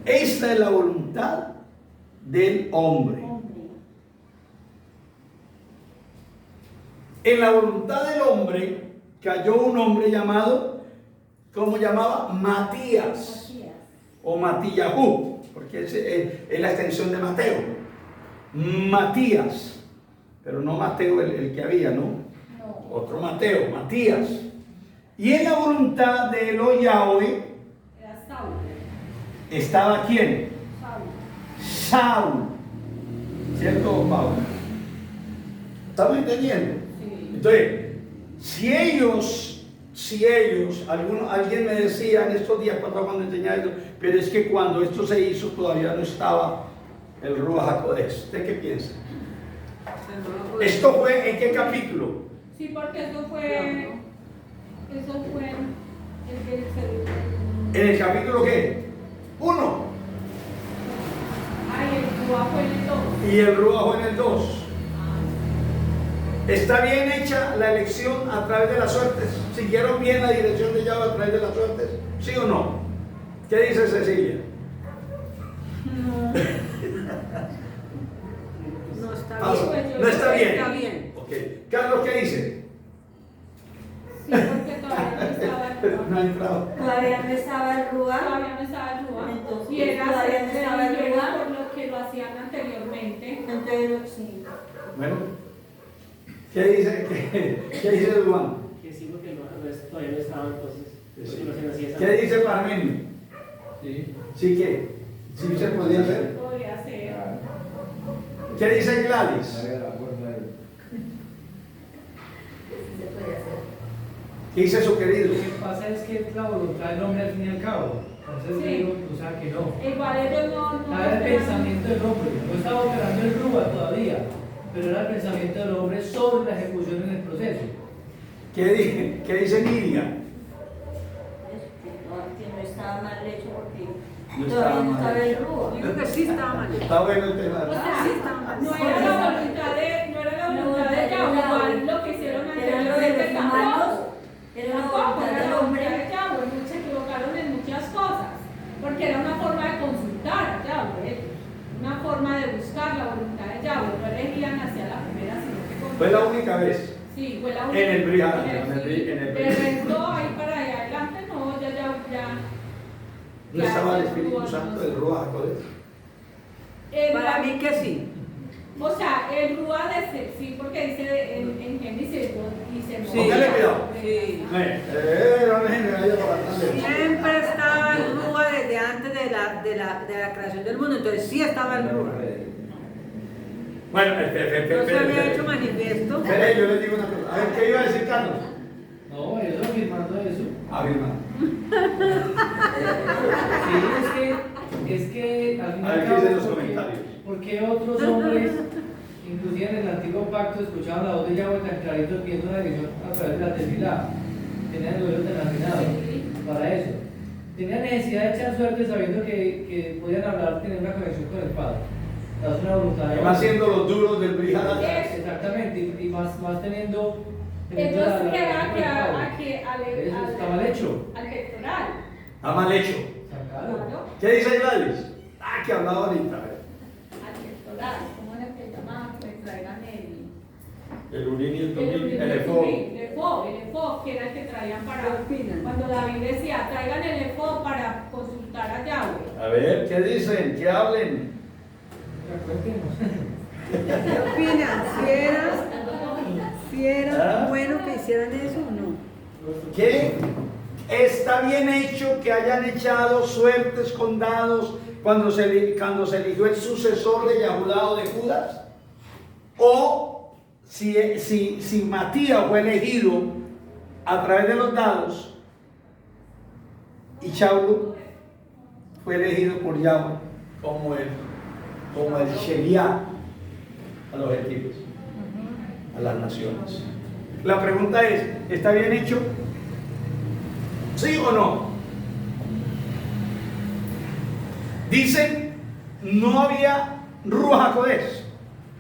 Esta es la voluntad del hombre. En la voluntad del hombre cayó un hombre llamado, ¿cómo llamaba? Matías. O Matías, porque es la extensión de Mateo. Matías. Pero no Mateo el que había, ¿no?
No.
Otro Mateo, Matías. Y en la voluntad de Elohim Yahweh
Era Saulo.
estaba ¿quién?
Saulo.
Saúl. ¿Cierto, Pablo? ¿Estamos entendiendo?
Sí.
Entonces, si ellos, alguien me decía en estos días cuando enseñaba esto, pero es que cuando esto se hizo todavía no estaba el Ruach HaKodesh. ¿Usted qué piensa? ¿Esto fue en qué capítulo?
Sí, porque eso fue el
¿En el capítulo qué? 1.
Ay, el Ruach fue en el 2.
Y el Ruach fue en el 2. ¿Está bien hecha la elección a través de las suertes? ¿Siguieron bien la dirección de Yahweh a través de las suertes? ¿Sí o no? ¿Qué dice Cecilia?
No está
Paso.
bien.
No está bien.
Está bien.
Ok. Carlos, ¿qué dice?
Sí, porque todavía no estaba el Ruach.
No ha entrado.
Todavía no estaba el Ruach.
Todavía no estaba el Ruach.
Entonces,
Y era
todavía no estaba el
era
Ruach.
por lo que lo hacían anteriormente.
Entonces, sí.
Bueno, ¿qué dice? ¿Qué dice Juan?
Que sí, porque todavía no estaba entonces. Porque no se hacía esa-
¿Qué dice Parmenio?
Sí.
¿Sí qué? ¿Sí se podía hacer?
Podría ser.
¿Qué dice Gladys?
Sí se puede hacer.
¿Qué dice su querido?
Lo que pasa es que es la voluntad del hombre al fin y al cabo. Entonces
Sí.
digo, o sea que no.
Igual ellos no
Era el pensamiento del hombre. No estaba operando el Ruach todavía, pero era el pensamiento del hombre sobre la ejecución en el proceso.
¿Qué dice Nidia?
Que no estaba mal hecho porque
No
todavía
estaba
no
mal
estaba el
hecho.
Ruach.
Digo que sí estaba mal.
Está bueno el tema.
O sea,
Sí, está mal.
no era la voluntad de Yahweh, igual lo que hicieron
Era lo de
anteriormente
los humanos,
tampoco.
era la
Tampoco
voluntad
era
del
la voluntad
hombre.
de Yahweh, se equivocaron en muchas cosas, porque era una forma de consultar a Yahweh, una forma de buscar la voluntad de Yahweh, no elegían hacia la primera, sino que
Fue la única vez.
Sí, fue la única.
En el Brihad,
En
en el
de resto, ahí para allá adelante, no, ya.
¿No estaba el Espíritu Santo del Ruach HaKodesh?
Para mí que sí.
O sea, el Ruach de sí, porque dice en Génesis dice.
Sí.
Póngale cuidado.
Sí.
No me vaya para atrás.
Siempre estaba el Ruach desde antes de la creación del mundo, entonces sí estaba el Ruach.
Bueno,
No se había hecho manifiesto.
Espere, yo les digo una cosa. A ver, ¿qué iba a decir Carlos?
No, ellos afirmando eso.
A ver, hermano.
Sí, es que al
A
final.
ver, ¿qué dicen los comentarios?
Porque otros hombres, inclusive en el antiguo pacto, escuchaban la voz de Yahweh tan clarito pidiendo una dirección a través de la tefilá? Tenían el oído tan afinado para eso. Tenían necesidad de echar suerte sabiendo que podían hablar, tener una conexión con el Padre. Es una voluntad de
Que van siendo los duros del Brihad.
Exactamente, y más teniendo.
Entonces queda
Eso está mal hecho.
al pectoral.
Está mal hecho.
Sacado.
Claro,
¿Qué dice Gladys? Ah, que hablaba ahorita.
al pectoral. ¿Cómo era que llamaban? Que traigan
El urín y el
el
tumín, el efod.
efod, que era el que traían para.
¿Qué opinan?
Cuando David decía, traigan el efod para consultar a Yahweh.
A ver, ¿qué dicen? ¿Qué hablen?
¿Qué opinan? Si era bueno que hicieran eso o no.
¿Qué? ¿Está bien hecho que hayan echado suertes con dados cuando se eligió el sucesor de Yahudá o de Judas? ¿O si Matías fue elegido a través de los dados y Saulo fue elegido por Yahweh como el Sheliach a los gentiles, a las naciones? La pregunta es, ¿está bien hecho? ¿Sí o no? Dicen, no había Ruach HaKodesh,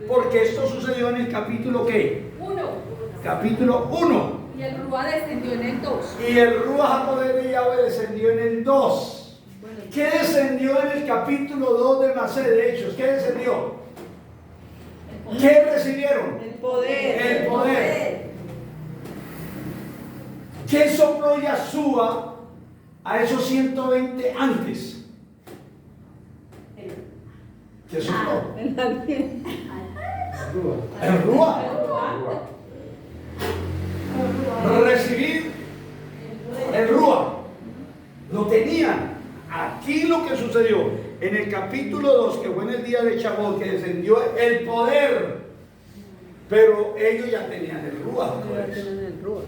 porque esto sucedió en el capítulo ¿qué?
1.
Capítulo 1.
Y el Ruach descendió en el 2.
Y el Ruach HaKodesh de Yahweh descendió en el 2.
Bueno,
¿Qué descendió en el capítulo 2 de Manasés de Hechos? ¿Qué descendió? ¿Qué recibieron?
El poder.
El poder. ¿Qué sopló Yahshua a esos 120 antes? ¿Qué sopló?
El aliento.
El Ruach. Recibir el Ruach. Lo tenían. Aquí lo que sucedió en el capítulo 2, que fue en el día de Shavuot, que descendió el poder, pero ellos ya tenían el Ruach.
Ya tienen el Ruach.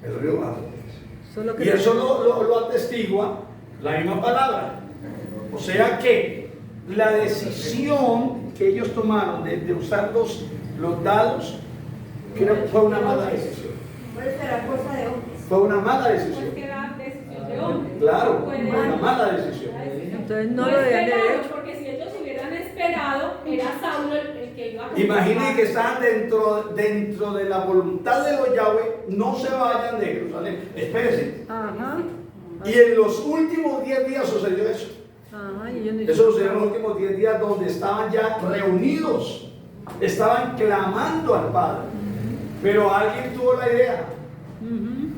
El Ruach.
Solo que
Y eso lo atestigua la misma palabra. O sea que la decisión que ellos tomaron de usar los dados, creo que fue una mala decisión.
Puede ser la cosa de hombres.
Fue una mala decisión.
Porque era decisión de hombre.
Claro,
No
fue
puede-
una mala decisión.
entonces no lo debían de haber
esperaron,
hecho.
porque si ellos hubieran esperado, era Saulo el que iba a
Imaginen que estaban dentro de la voluntad de los Yahweh, no se vayan de Jerusalén, espérense.
Ajá.
Y en los últimos 10 días sucedió eso.
Ajá, y ellos ni
Eso sucedió en los últimos 10 días donde estaban ya reunidos, estaban clamando al Padre. Pero alguien tuvo la idea.
Ujú.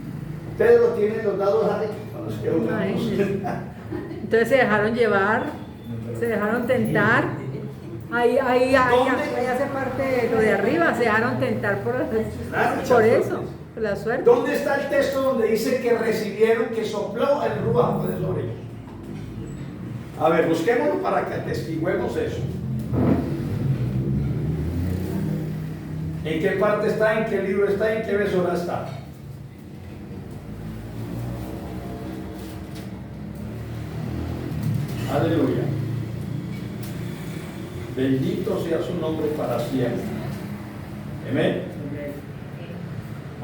Ustedes lo tienen los dados ahí. Con los que jugamos.
Imagínense. Entonces se dejaron llevar, se dejaron tentar. Ahí hace parte de lo de arriba, se dejaron tentar por eso, por la suerte.
¿Dónde está el texto donde dice que recibieron, que sopló el Ruach sobre ellos? A ver, busquémoslo para que atestiguemos eso. ¿En qué parte está? ¿En qué libro está? ¿En qué besora está? Aleluya. Bendito sea su nombre para siempre. Amén.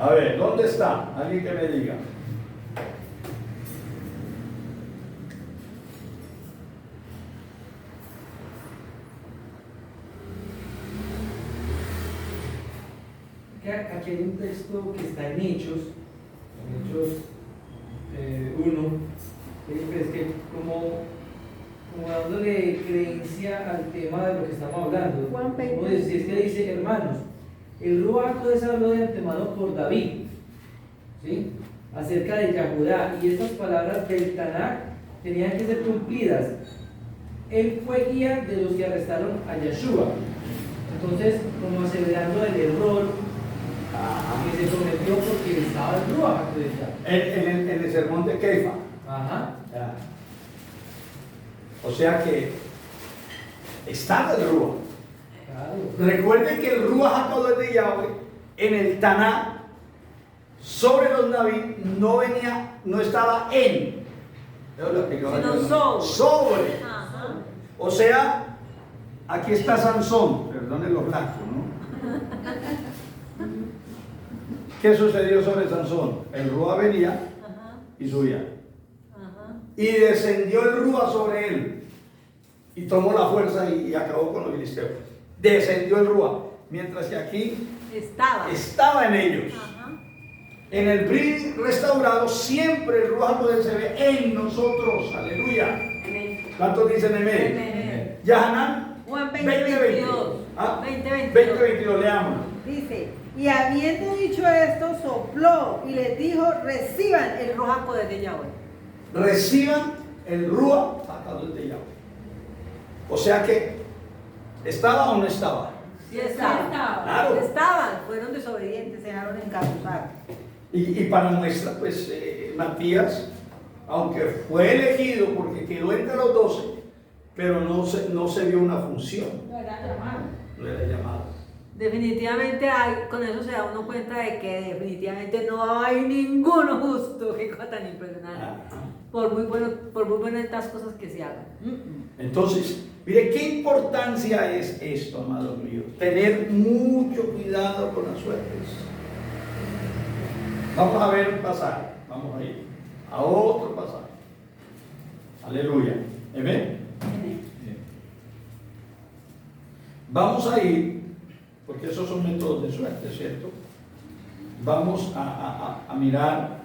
A ver, ¿dónde está? Alguien que me diga.
Aquí hay un texto que está en Hechos 1, que como dándole creencia al tema de lo que estamos hablando.
Juan 20.
Como es que dice, hermanos, el Ruach se habló de antemano por David, ¿sí? Acerca de Yahudá, y estas palabras del Tanakh tenían que ser cumplidas. Él fue guía de los que arrestaron a Yahshua. Entonces, como aseverando el error que se cometió porque estaba el Ruach.
En el sermón de Keifa.
Ajá.
Ya. O sea que estaba el Ruach.
Claro.
Recuerden que el Ruach HaKodesh de Yahweh en el Taná sobre los Naví no estaba en. Eso es lo que yo
Sino
digo, sobre. O sea, aquí está Sansón, perdonen los blancos, ¿no? ¿Qué sucedió sobre Sansón? El Ruach venía y subía. Y descendió el Ruach sobre él y tomó la fuerza y acabó con los filisteos. Descendió el Ruach, mientras que aquí estaba en ellos. En el Brit restaurado siempre el Ruach HaKodesh se ve en nosotros. Aleluya. ¿Cuántos dicen amén? Yahanan
Juan
20:22.
20:22.
20:22, leamos.
Dice, y habiendo dicho esto, sopló y les dijo, reciban el Ruach HaKodesh de Yahweh.
Reciban el Ruach HaKodesh de Yahweh. O sea que, ¿estaba o no estaba?
Sí estaban.
Claro.
Estaban, fueron desobedientes, se dejaron engatusar.
Y para muestra, pues Matías, aunque fue elegido porque quedó entre los 12, pero no se vio una función.
No era llamado.
No era llamado.
Definitivamente con eso se da uno cuenta de que definitivamente no hay ninguno justo. Qué cosa tan impresionante. Por muy buenas cosas que se hagan.
Entonces, mire qué importancia es esto, amados míos. Tener mucho cuidado con las suertes. Vamos a ver un pasaje. Vamos a ir a otro pasaje. Aleluya. ¿Amén? Vamos a ir, porque esos son métodos de suerte, ¿cierto? Vamos a mirar.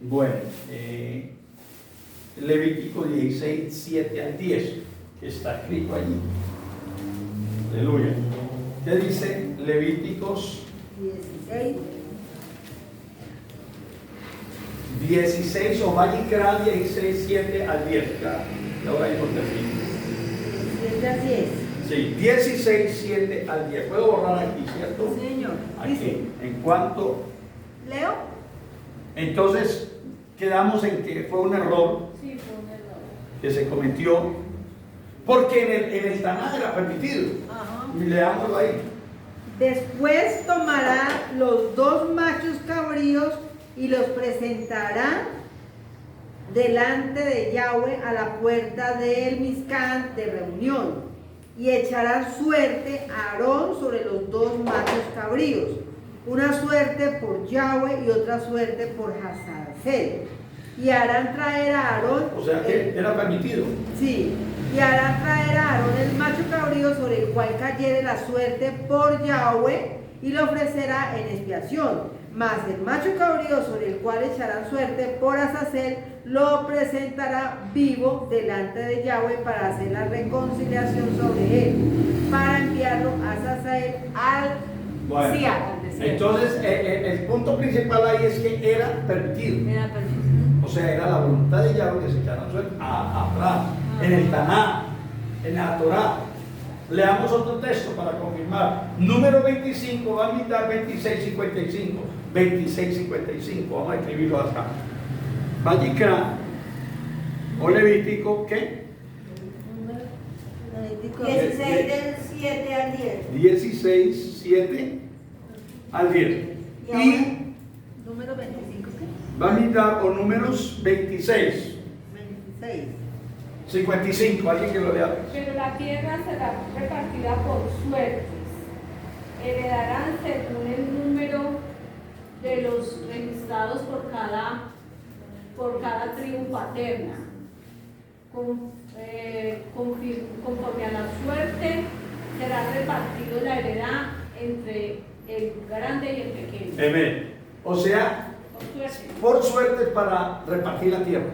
Bueno, Levítico 16, 7 al 10, que está escrito allí. Aleluya. ¿Qué dice Levíticos 16 o Vayikra 16, 7 al 10? Ya ahora hay por fin.
7 al 10.
Sí, 16, 7 al 10. Puedo borrar aquí, ¿cierto?
Sí, señor.
Aquí.
Dice,
En cuanto.
¿leo?
Entonces, quedamos en que fue un error
Sí, fue un error.
que se cometió, porque en el Taná era permitido.
Ajá.
Y leámoslo ahí.
Después tomará los 2 machos cabríos y los presentará delante de Yahweh a la puerta del Mizcán de reunión, y echarán suerte a Aarón sobre los 2 machos cabríos, una suerte por Yahweh y otra suerte por Hazazel, y harán traer a Aarón,
O sea que era permitido.
sí, y harán traer a Aarón el macho cabrío sobre el cual cayere la suerte por Yahweh, y lo ofrecerá en expiación. Mas el macho cabrío sobre el cual echarán suerte por Azazel lo presentará vivo delante de Yahweh para hacer la reconciliación sobre él, para enviarlo a Azazel al
Bueno,
Siar.
entonces el punto principal ahí es que era permitido.
Era permitido.
O sea, era la voluntad de Yahweh que se echaran suerte atrás, en el Taná, en la Torá. Leamos otro texto para confirmar. Número 25, va a mitad 26:55. 26:55, vamos a escribirlo acá. Vayikra o Levítico, ¿qué?
Levítico
16 del 7 al 10.
16, 7 al 10. Y
Número 25, ¿qué?
va a mitad o números 26,
26.
55, alguien que lo lea.
Pero la tierra será repartida por suertes. Heredarán según el número de los registrados por cada tribu paterna. Conforme a la suerte, será repartido la heredad entre el grande y el pequeño.
Amén. O sea,
Por suerte.
por suerte para repartir la tierra.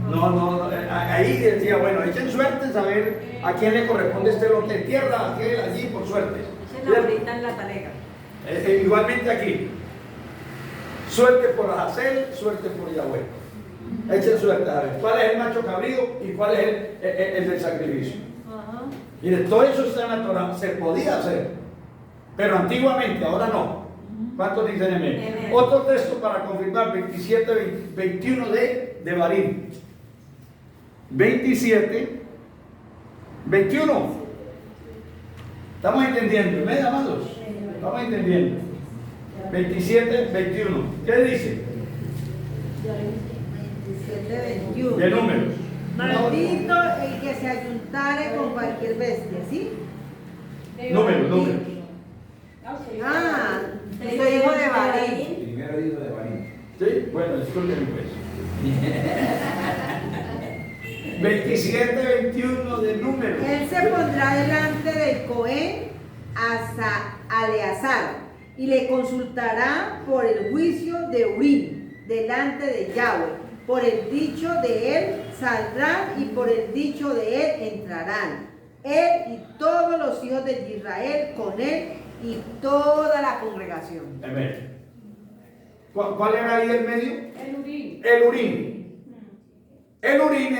No, ahí decía, bueno, echen suerte a ver a quién le corresponde este lote de tierra, aquel allí, por suerte.
Se la ahorita en la talega.
Igualmente aquí. Suerte por Hazel, suerte por Yahweh. Echen suerte a ver cuál es el macho cabrío y cuál es el del sacrificio. Miren, todo eso está en la Torah, se podía hacer, pero antiguamente, ahora no. ¿Cuántos dicen amén?
Amén.
Otro texto para confirmar, 27, 21 de Devarim. 27, 21. ¿Estamos entendiendo? ¿Me amados? Estamos entendiendo. 27, 21. ¿Qué dice?
27, 21.
De números.
Maldito el que se ayuntare con cualquier bestia, ¿sí?
Números.
Ah, soy hijo de Barín.
Primero hijo de Barín.
¿Sí? Bueno, discúlpenme pues. 27, 21 de números.
Él se pondrá delante del Cohen hasta Aleazar y le consultará por el juicio de Urim delante de Yahweh. Por el dicho de él saldrán y por el dicho de él entrarán. Él y todos los hijos de Israel con él y toda la congregación.
Amén. ¿Cuál era ahí el medio?
El Urim.
El Urim. El Urim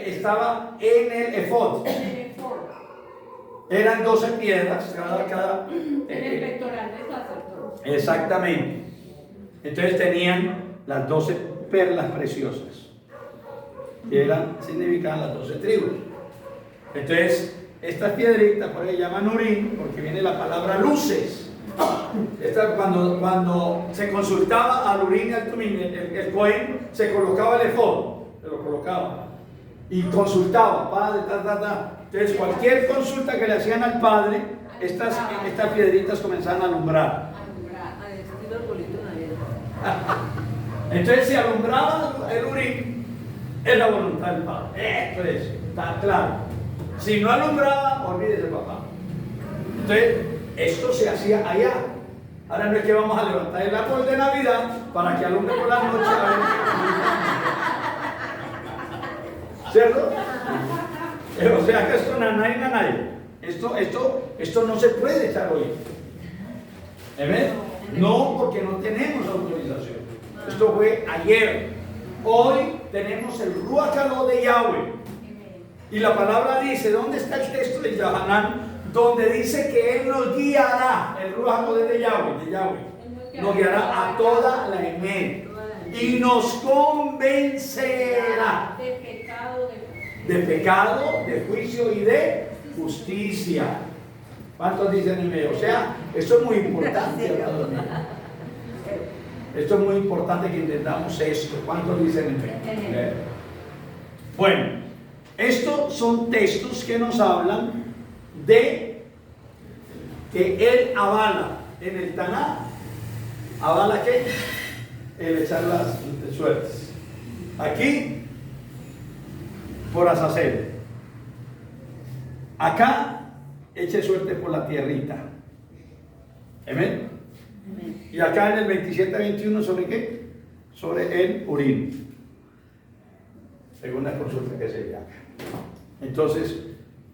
estaba en el efod.
En el efod.
Eran 12 piedras cada
En el pectoral del sacerdote.
exactamente. Entonces tenían las 12 perlas preciosas, que significaban las 12 tribus. Entonces, estas piedritas, por ahí llaman Urim, porque viene la palabra luces. Cuando se consultaba al Urim y al Tumim, el Cohen se colocaba el efod, se lo colocaba y consultaba, padre, Entonces, cualquier consulta que le hacían al padre, estas piedritas comenzaban a alumbrar. Entonces, si alumbraba el Urim, es la voluntad del padre. Esto es, está claro. Si no alumbraba, olvídese, papá. Entonces, esto se hacía allá. Ahora no es que vamos a levantar el árbol de Navidad para que alumbre por la noche. A ver ¿Cierto? O sea que esto nanay. Esto no se puede echar hoy. ¿Ves? No, porque no tenemos autorización. Esto fue ayer. Hoy tenemos el Ruach HaKodesh de Yahweh. Y la palabra dice, ¿dónde está el texto de Yohanan? Donde dice que Él nos guiará, el Ruach HaKodesh de Yahweh, nos guiará a toda la emet y nos convencerá de pecado, de juicio y de justicia. ¿Cuántos dicen amén? O sea, esto es muy importante, hermanos míos. Esto es muy importante que entendamos esto. ¿Cuántos dicen amén? Bueno, estos son textos que nos hablan de que Él avala en el Tanaj. ¿Avala qué? El echar las suertes. Aquí, por Azazel. Acá, eche suerte por la tierrita. ¿Amén? Y acá en el 27-21, ¿sobre qué? Sobre el Urim. Según la consulta que se dio acá. Entonces,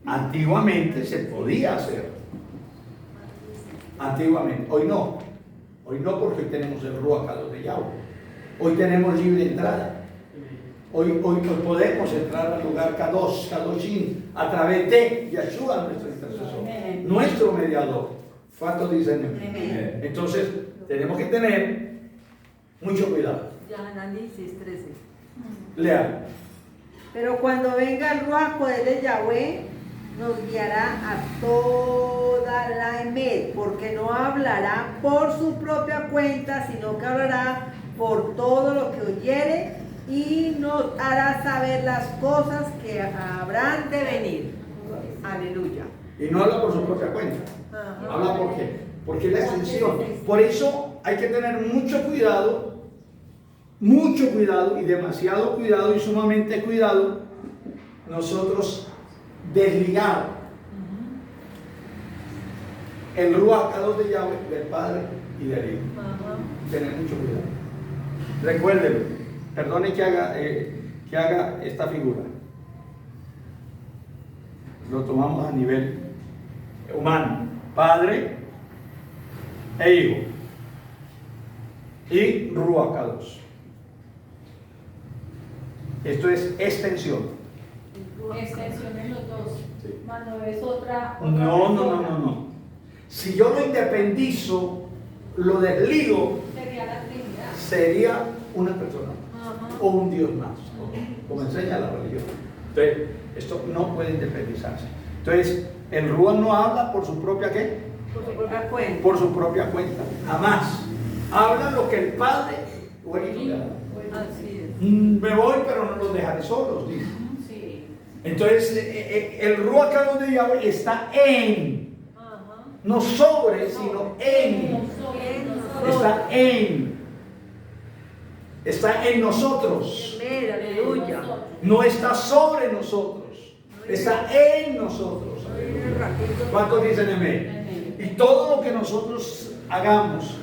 antiguamente se podía hacer. Antiguamente. Hoy no. Hoy no, porque hoy tenemos el Ruach HaKodesh de Yahweh. Hoy tenemos libre entrada. Hoy podemos entrar al lugar Kadoshim, a través de Yeshua, nuestro intercesor, nuestro mediador. ¿Cuántos dicen amén? Entonces, tenemos que tener mucho cuidado.
Yohanan 16:13.
Lean.
Pero cuando venga el Ruach HaKodesh de Yahweh, nos guiará a toda la emet, porque no hablará por su propia cuenta, sino que hablará por todo lo que oyere y nos hará saber las cosas que habrán de venir. Aleluya. Y
no habla por su propia cuenta. Habla por qué. Porque es la extensión. Por eso hay que tener mucho cuidado y demasiado cuidado y sumamente cuidado nosotros desligar el Ruach HaKodesh de Yahweh del Padre y del Hijo. Tener mucho cuidado. Recuérdenlo. Perdone que haga esta figura. Lo tomamos a nivel humano. Padre e Hijo. Y Ruach HaKodesh. Esto es extensión.
Extensión en los dos.
Sí.
Mano es otra.
No. Si yo lo independizo, lo desligo,
Sería la Trinidad.
sería una persona o un Dios más, como enseña la religión. Entonces, esto no puede independizarse. Entonces, el Ruach no habla por su propia ¿qué?
Por su propia cuenta.
Por su propia cuenta, jamás. Habla lo que el Padre o el Hijo le da.
Así es.
Me voy, pero no los dejaré solos, dice.
Sí.
Entonces, el Ruach HaKodesh de Yahweh está en, no sobre, sino en. Está en nosotros.
Amén, aleluya.
No está sobre nosotros. Está en nosotros. ¿Cuántos dicen amén? Y todo lo que nosotros hagamos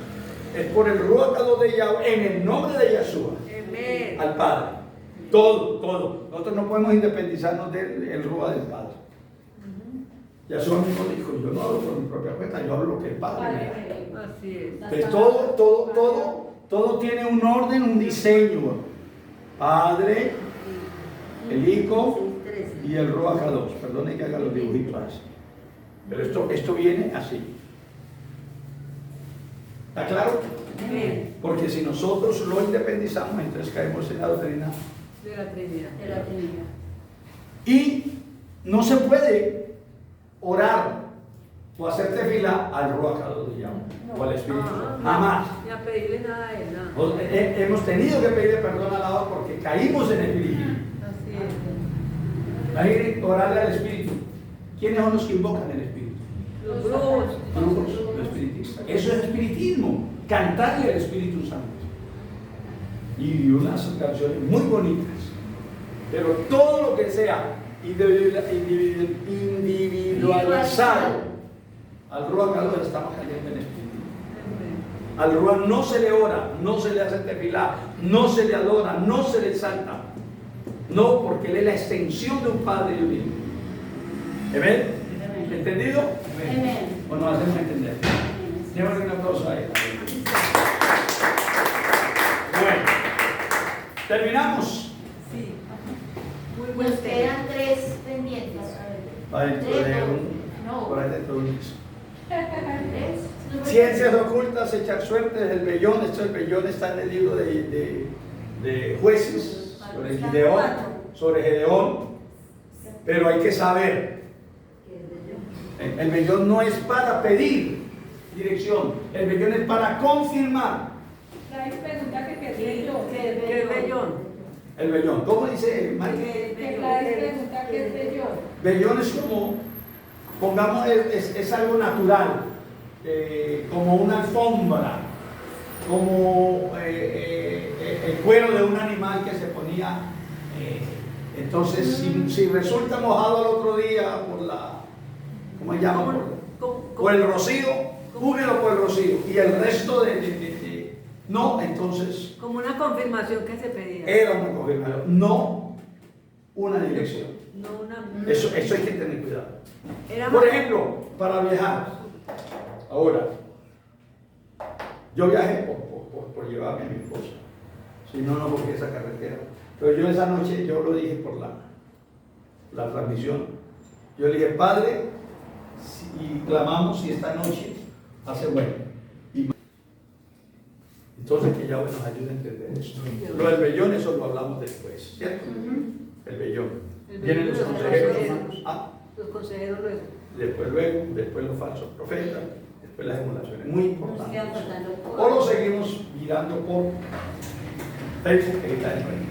es por el Ruach HaKodesh de Yahweh en el nombre de Yeshua.
Amén.
Al Padre. Todo. Nosotros no podemos independizarnos del Ruach del Padre. Yeshua mismo dijo, yo no hablo por mi propia cuenta, yo hablo lo que el Padre me da.
Así es.
Entonces todo tiene un orden, un diseño. Padre, el Hijo y el Ruach HaKodesh. Perdone que haga los dibujitos así. Pero esto viene así. ¿Está claro?
Amén.
Porque si nosotros lo independizamos, entonces caemos en la doctrina.
De la Trinidad.
De la Trinidad.
Y no se puede orar o hacer tefila al Ruach HaKodesh de Yahweh o al Espíritu Santo. Jamás.
Ni a pedirle nada a él, nada.
Hemos tenido que pedirle perdón a la porque caímos en el espíritu.
Así es.
Hay que orarle al Espíritu. ¿Quiénes son los que invocan el Espíritu?
Los brujos.
Brujos, los espiritistas. Eso es espiritismo. Cantarle al Espíritu Santo. Y unas canciones muy bonitas. Pero todo lo que sea individualizado al Ruach HaKodesh estamos cayendo en espíritu. Al Ruach no se le ora, no se le hace tefilá, no se le adora, no se le exalta. No, porque Él es la extensión de un Padre y un Hijo. ¿Amén? ¿Entendido?
Amén.
¿O nos hacemos entender? Llévale un aplauso a Él. Bueno, terminamos.
Sí. Muy
Nos
buen tema.
quedan 3 pendientes.
Adentro de
No.
por ahí dentro de un mes.
3.
Ciencias ocultas, echar suertes, el vellón. El vellón está en el libro de Jueces, sobre Gedeón. Pero hay que saber, el vellón no es para pedir dirección, el vellón es para confirmar.
Trae pregunta que qué es yo.
¿Qué es vellón?
El vellón, ¿cómo dice Mike?
Que trae pregunta que es de yo.
Vellón es como, pongamos, es algo natural, como una alfombra, como el cuero de un animal que se ponía. Entonces, si resulta mojado al otro día por la, ¿cómo se llama? Por el rocío, cúbrelo por el rocío. Y el resto no, entonces
Como una confirmación que se pedía.
era una confirmación, no una dirección.
No una.
Eso hay que tener cuidado.
Era
Por
más-
ejemplo, para viajar. Ahora, yo viajé por llevarme a mi esposa. Si no, no porque esa carretera. Pero yo esa noche, yo lo dije por la transmisión. Yo le dije, Padre, y clamamos si esta noche hace bueno. Y entonces que Yahweh nos ayude a entender esto. Lo del vellón, eso lo hablamos después, ¿cierto? El vellón.
El
Vienen
vellón
los
de los
consejeros
consejeros.
humanos. Ah,
Los consejeros
luego, después los falsos profetas, después las emulaciones. Muy
Nos
importante.
quedan faltando
O lo seguimos mirando por Facebook, que está en